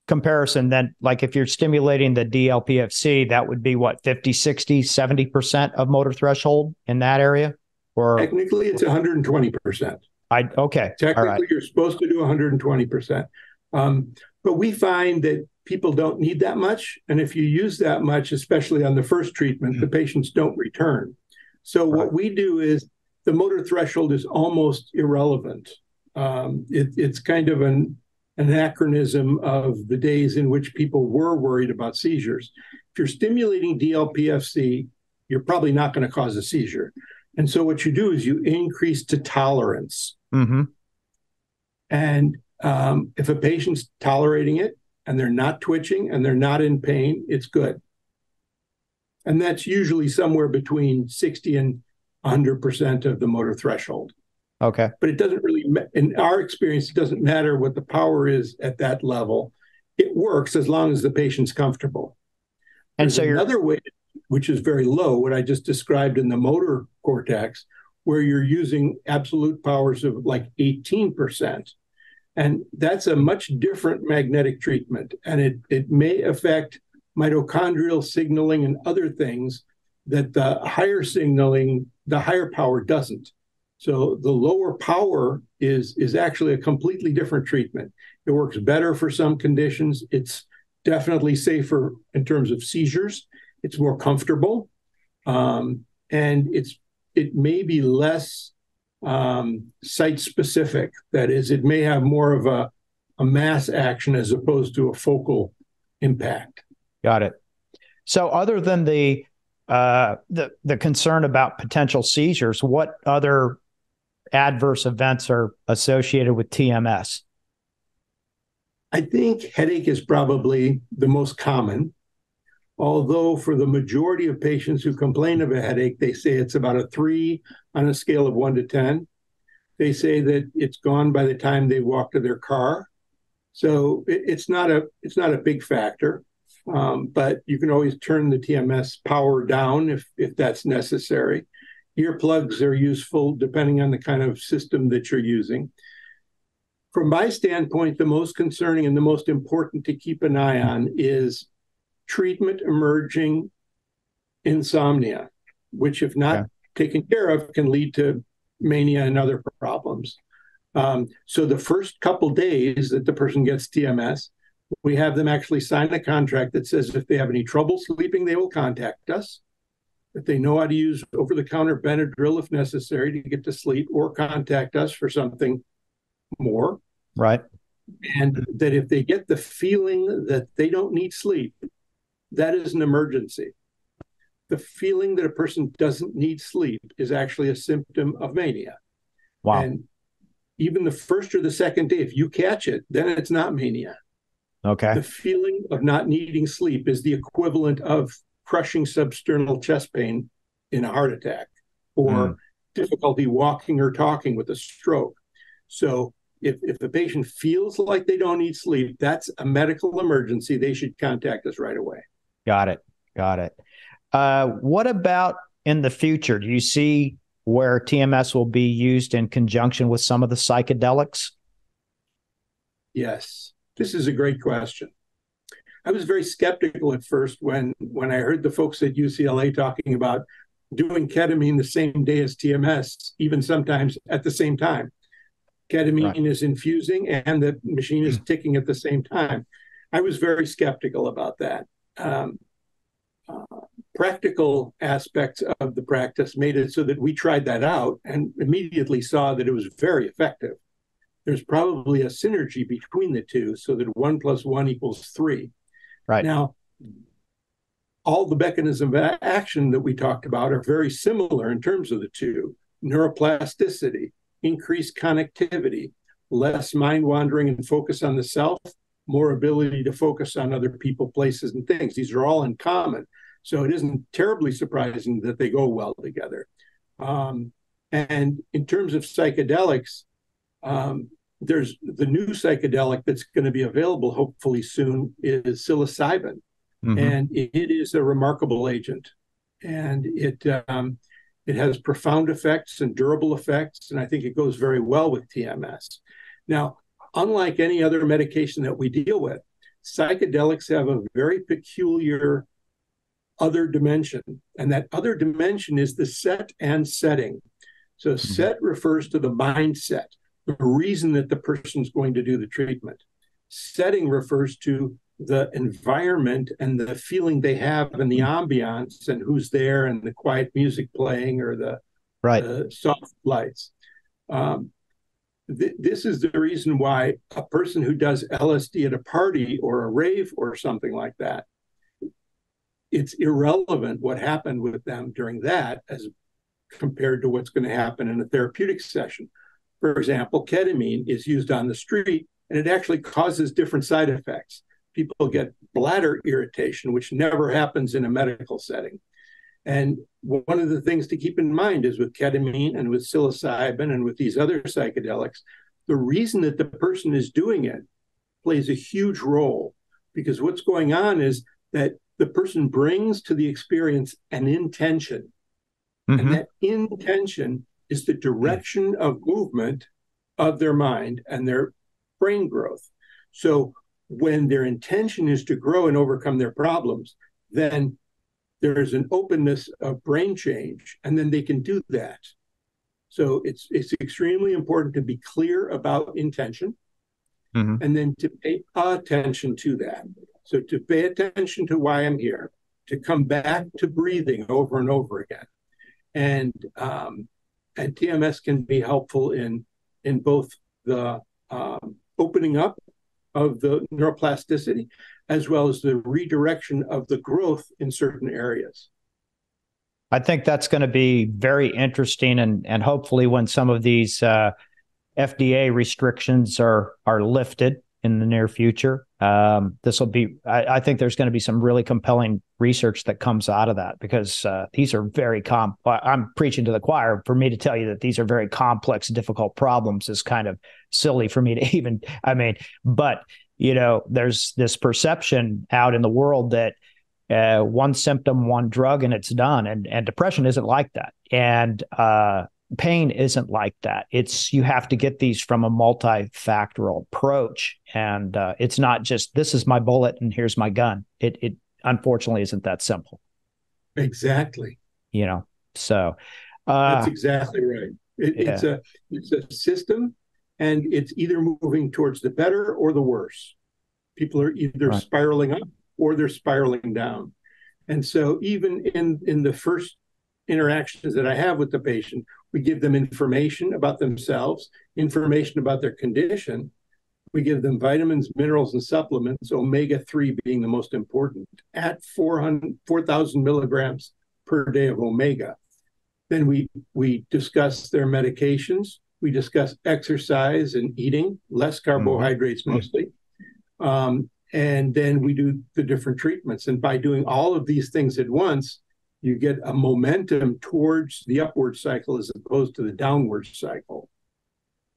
comparison, then, like if you're stimulating the DLPFC, that would be what, 50, 60, 70% of motor threshold in that area? Or technically, it's 120%. Okay. Technically, right. You're supposed to do 120%. But we find that people don't need that much. And if you use that much, especially on the first treatment, the patients don't return. So what we do is the motor threshold is almost irrelevant. It's kind of an anachronism of the days in which people were worried about seizures. If you're stimulating DLPFC, you're probably not going to cause a seizure. And so what you do is you increase to tolerance. Mm-hmm. And if a patient's tolerating it and they're not twitching and they're not in pain, it's good. And that's usually somewhere between 60 and 100% of the motor threshold. Okay. But it doesn't really, in our experience, it doesn't matter what the power is at that level. It works as long as the patient's comfortable. And There's another way, which is very low, what I just described in the motor cortex, where you're using absolute powers of like 18%. And that's a much different magnetic treatment. And it may affect mitochondrial signaling and other things that the higher signaling, the higher power doesn't. So the lower power is actually a completely different treatment. It works better for some conditions. It's definitely safer in terms of seizures. It's more comfortable. And it may be less site-specific. That is, it may have more of a mass action as opposed to a focal impact. Got it. So other than the concern about potential seizures, what other adverse events are associated with TMS? I think headache is probably the most common, although for the majority of patients who complain of a headache, they say it's about a 3 on a scale of 1 to 10. They say that it's gone by the time they walk to their car. So it's not a big factor, but you can always turn the TMS power down if that's necessary. Earplugs are useful depending on the kind of system that you're using. From my standpoint, the most concerning and the most important to keep an eye on is treatment emerging insomnia, which if not taken care of can lead to mania and other problems. So the first couple days that the person gets TMS, we have them actually sign a contract that says if they have any trouble sleeping, they will contact us. That they know how to use over-the-counter Benadryl if necessary to get to sleep, or contact us for something more. Right. And that if they get the feeling that they don't need sleep, that is an emergency. The feeling that a person doesn't need sleep is actually a symptom of mania. Wow. And even the first or the second day, if you catch it, then it's not mania. Okay. The feeling of not needing sleep is the equivalent of crushing substernal chest pain in a heart attack, or difficulty walking or talking with a stroke. So if the patient feels like they don't need sleep, that's a medical emergency. They should contact us right away. Got it. What about in the future? Do you see where TMS will be used in conjunction with some of the psychedelics? Yes, this is a great question. I was very skeptical at first when I heard the folks at UCLA talking about doing ketamine the same day as TMS, even sometimes at the same time. Ketamine is infusing and the machine is ticking at the same time. I was very skeptical about that. Practical aspects of the practice made it so that we tried that out and immediately saw that it was very effective. There's probably a synergy between the two so that 1 + 1 = 3. Right. Now, all the mechanism of action that we talked about are very similar in terms of the two. Neuroplasticity, increased connectivity, less mind wandering and focus on the self, more ability to focus on other people, places, and things. These are all in common. So it isn't terribly surprising that they go well together. And in terms of psychedelics, there's the new psychedelic that's going to be available hopefully soon is psilocybin. And it is a remarkable agent. And it has profound effects and durable effects. And I think it goes very well with TMS. Now, unlike any other medication that we deal with, psychedelics have a very peculiar other dimension. And that other dimension is the set and setting. So set refers to the mindset, the reason that the person's going to do the treatment. Setting refers to the environment and the feeling they have and the ambiance and who's there and the quiet music playing or the soft lights. This is the reason why a person who does LSD at a party or a rave or something like that, it's irrelevant what happened with them during that as compared to what's going to happen in a therapeutic session. For example, ketamine is used on the street and it actually causes different side effects. People get bladder irritation, which never happens in a medical setting. And one of the things to keep in mind is with ketamine and with psilocybin and with these other psychedelics, the reason that the person is doing it plays a huge role, because what's going on is that the person brings to the experience an intention. And that intention is the direction of movement of their mind and their brain growth. So when their intention is to grow and overcome their problems, then there is an openness of brain change, and then they can do that. So it's extremely important to be clear about intention, and then to pay attention to that. So to pay attention to why I'm here, to come back to breathing over and over again. And TMS can be helpful in both the opening up of the neuroplasticity, as well as the redirection of the growth in certain areas. I think that's going to be very interesting, and hopefully when some of these FDA restrictions are lifted in the near future, this will be, I think there's going to be some really compelling research that comes out of that, because these are very I'm preaching to the choir. For me to tell you that these are very complex, difficult problems is kind of silly for me to even, but there's this perception out in the world that one symptom, one drug, and it's done. And depression isn't like that. And pain isn't like that. You have to get these from a multifactorial approach. And it's not just, this is my bullet and here's my gun. It unfortunately isn't that simple. Exactly. So. That's exactly right. It's a system, and it's either moving towards the better or the worse. People are either spiraling up or they're spiraling down. And so even in the first interactions that I have with the patient, we give them information about themselves, information about their condition. We give them vitamins, minerals, and supplements, omega-3 being the most important, at 4,000 milligrams per day of omega. Then we discuss their medications. We discuss exercise and eating, less carbohydrates mostly. And then we do the different treatments. And by doing all of these things at once, you get a momentum towards the upward cycle as opposed to the downward cycle.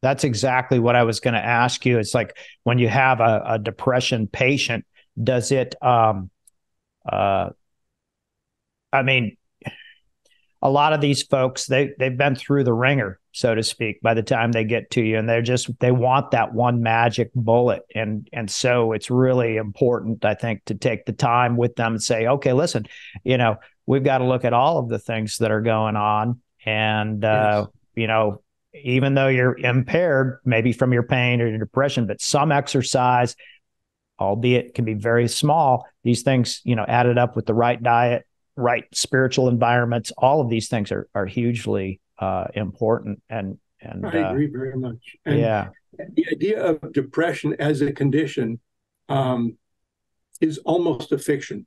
That's exactly what I was going to ask you. It's like when you have a depression patient, does it, I mean, a lot of these folks, they've been through the ringer, so to speak, by the time they get to you, and they want that one magic bullet. And so it's really important, I think, to take the time with them and say, okay, listen, we've got to look at all of the things that are going on. And, even though you're impaired, maybe from your pain or your depression, but some exercise, albeit can be very small, these things, added up with the right diet, right spiritual environments, all of these things are hugely important. And I agree very much. And the idea of depression as a condition is almost a fiction.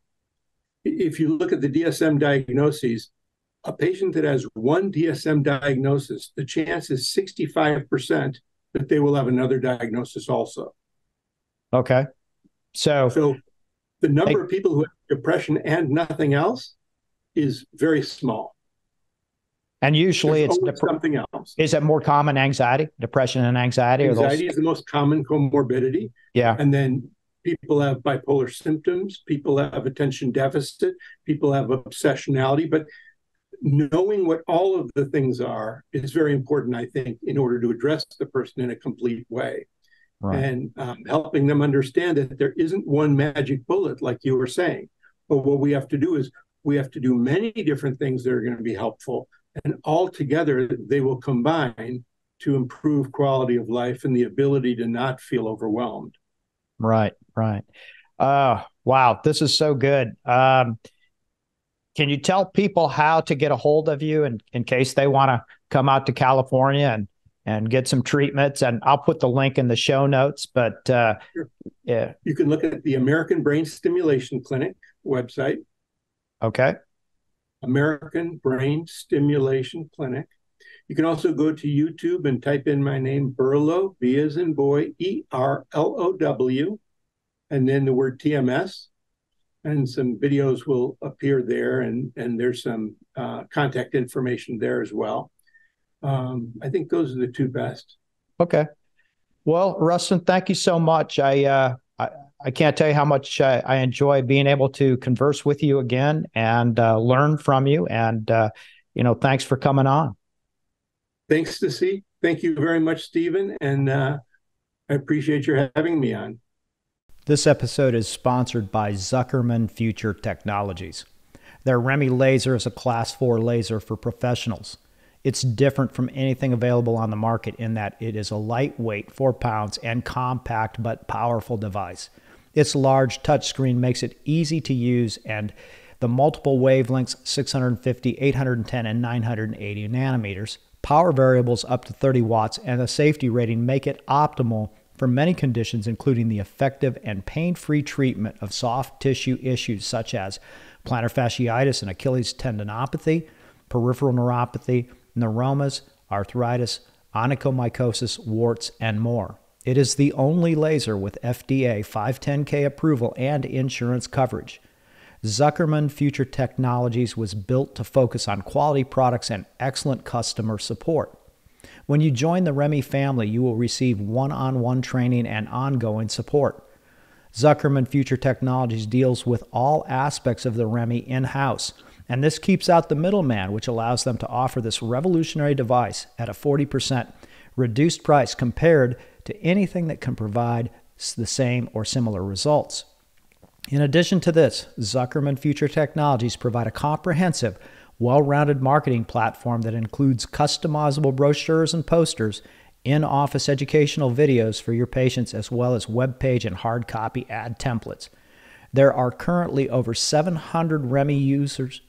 If you look at the DSM diagnoses, a patient that has one DSM diagnosis, the chance is 65% that they will have another diagnosis also. Okay. So the number of people who have depression and nothing else is very small. And usually it's something else. Is it more common anxiety, depression and anxiety? Anxiety is the most common comorbidity. Yeah. And then people have bipolar symptoms, people have attention deficit, people have obsessionality, but knowing what all of the things are is very important, I think, in order to address the person in a complete way. Right. And helping them understand that there isn't one magic bullet, like you were saying. But what we have to do is we have to do many different things that are going to be helpful. And all together, they will combine to improve quality of life and the ability to not feel overwhelmed. Right. Wow, this is so good. Can you tell people how to get a hold of you in case they want to come out to California and get some treatments? And I'll put the link in the show notes, but sure. Yeah. You can look at the American Brain Stimulation Clinic website. Okay. American Brain Stimulation Clinic. You can also go to YouTube and type in my name, Berlow, B as in boy, ERLOW, and then the word TMS. And some videos will appear there, and there's some contact information there as well. I think those are the two best. Okay. Well, Rustin, thank you so much. I can't tell you how much I enjoy being able to converse with you again and learn from you. And, thanks for coming on. Thanks, Stacey. Thank you very much, Stephen. And I appreciate your having me on. This episode is sponsored by Zuckerman Future Technologies. Their REMI laser is a Class 4 laser for professionals. It's different from anything available on the market in that it is a lightweight, 4 pounds, and compact but powerful device. Its large touchscreen makes it easy to use, and the multiple wavelengths, 650, 810, and 980 nanometers, power variables up to 30 watts, and a safety rating make it optimal for many conditions, including the effective and pain-free treatment of soft tissue issues such as plantar fasciitis and Achilles tendinopathy, peripheral neuropathy, neuromas, arthritis, onychomycosis, warts, and more. It is the only laser with FDA 510K approval and insurance coverage. Zuckerman Future Technologies was built to focus on quality products and excellent customer support. When you join the REMI family, you will receive one-on-one training and ongoing support. Zuckerman Future Technologies deals with all aspects of the REMI in-house, and this keeps out the middleman, which allows them to offer this revolutionary device at a 40% reduced price compared to anything that can provide the same or similar results. In addition to this, Zuckerman Future Technologies provide a comprehensive well-rounded marketing platform that includes customizable brochures and posters, in-office educational videos for your patients, as well as web page and hard copy ad templates. There are currently over 700 REMI users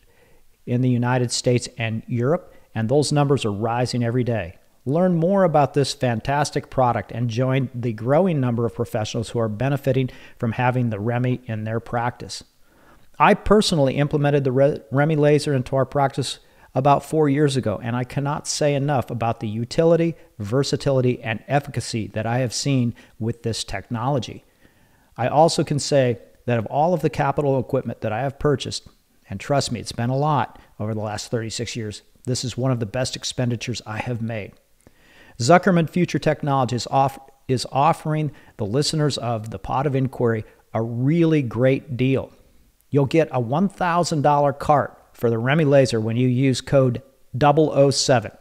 in the United States and Europe, and those numbers are rising every day. Learn more about this fantastic product and join the growing number of professionals who are benefiting from having the REMI in their practice. I personally implemented the REMI laser into our practice about 4 years ago, and I cannot say enough about the utility, versatility, and efficacy that I have seen with this technology. I also can say that of all of the capital equipment that I have purchased, and trust me, it's been a lot over the last 36 years, this is one of the best expenditures I have made. Zuckerman Future Technology is offering the listeners of the Pot of Inquiry a really great deal. You'll get a $1,000 cart for the REMI laser when you use code 007.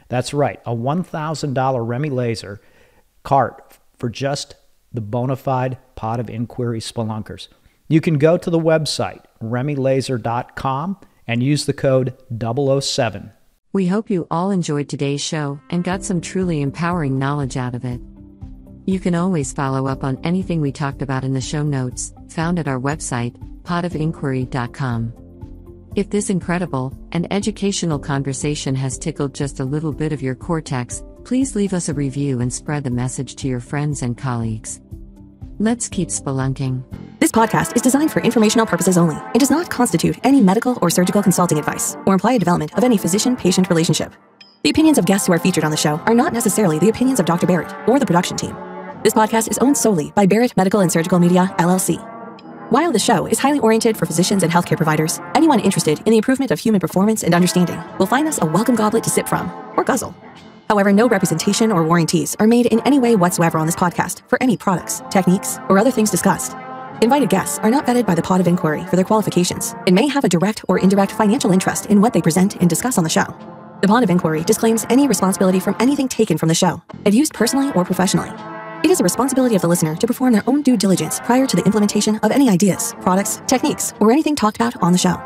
That's right, a $1,000 REMI laser cart for just the bona fide Pot of Inquiry spelunkers. You can go to the website, remilaser.com, and use the code 007. We hope you all enjoyed today's show and got some truly empowering knowledge out of it. You can always follow up on anything we talked about in the show notes, found at our website, potofinquiry.com. If this incredible and educational conversation has tickled just a little bit of your cortex, please leave us a review and spread the message to your friends and colleagues. Let's keep spelunking. This podcast is designed for informational purposes only and does not constitute any medical or surgical consulting advice or imply a development of any physician-patient relationship. The opinions of guests who are featured on the show are not necessarily the opinions of Dr. Barrett or the production team. This podcast is owned solely by Barrett Medical and Surgical Media, LLC. While the show is highly oriented for physicians and healthcare providers, anyone interested in the improvement of human performance and understanding will find this a welcome goblet to sip from, or guzzle. However, no representation or warranties are made in any way whatsoever on this podcast for any products, techniques, or other things discussed. Invited guests are not vetted by the Pot of Inquiry for their qualifications and may have a direct or indirect financial interest in what they present and discuss on the show. The Pot of Inquiry disclaims any responsibility from anything taken from the show, if used personally or professionally. It is a responsibility of the listener to perform their own due diligence prior to the implementation of any ideas, products, techniques, or anything talked about on the show.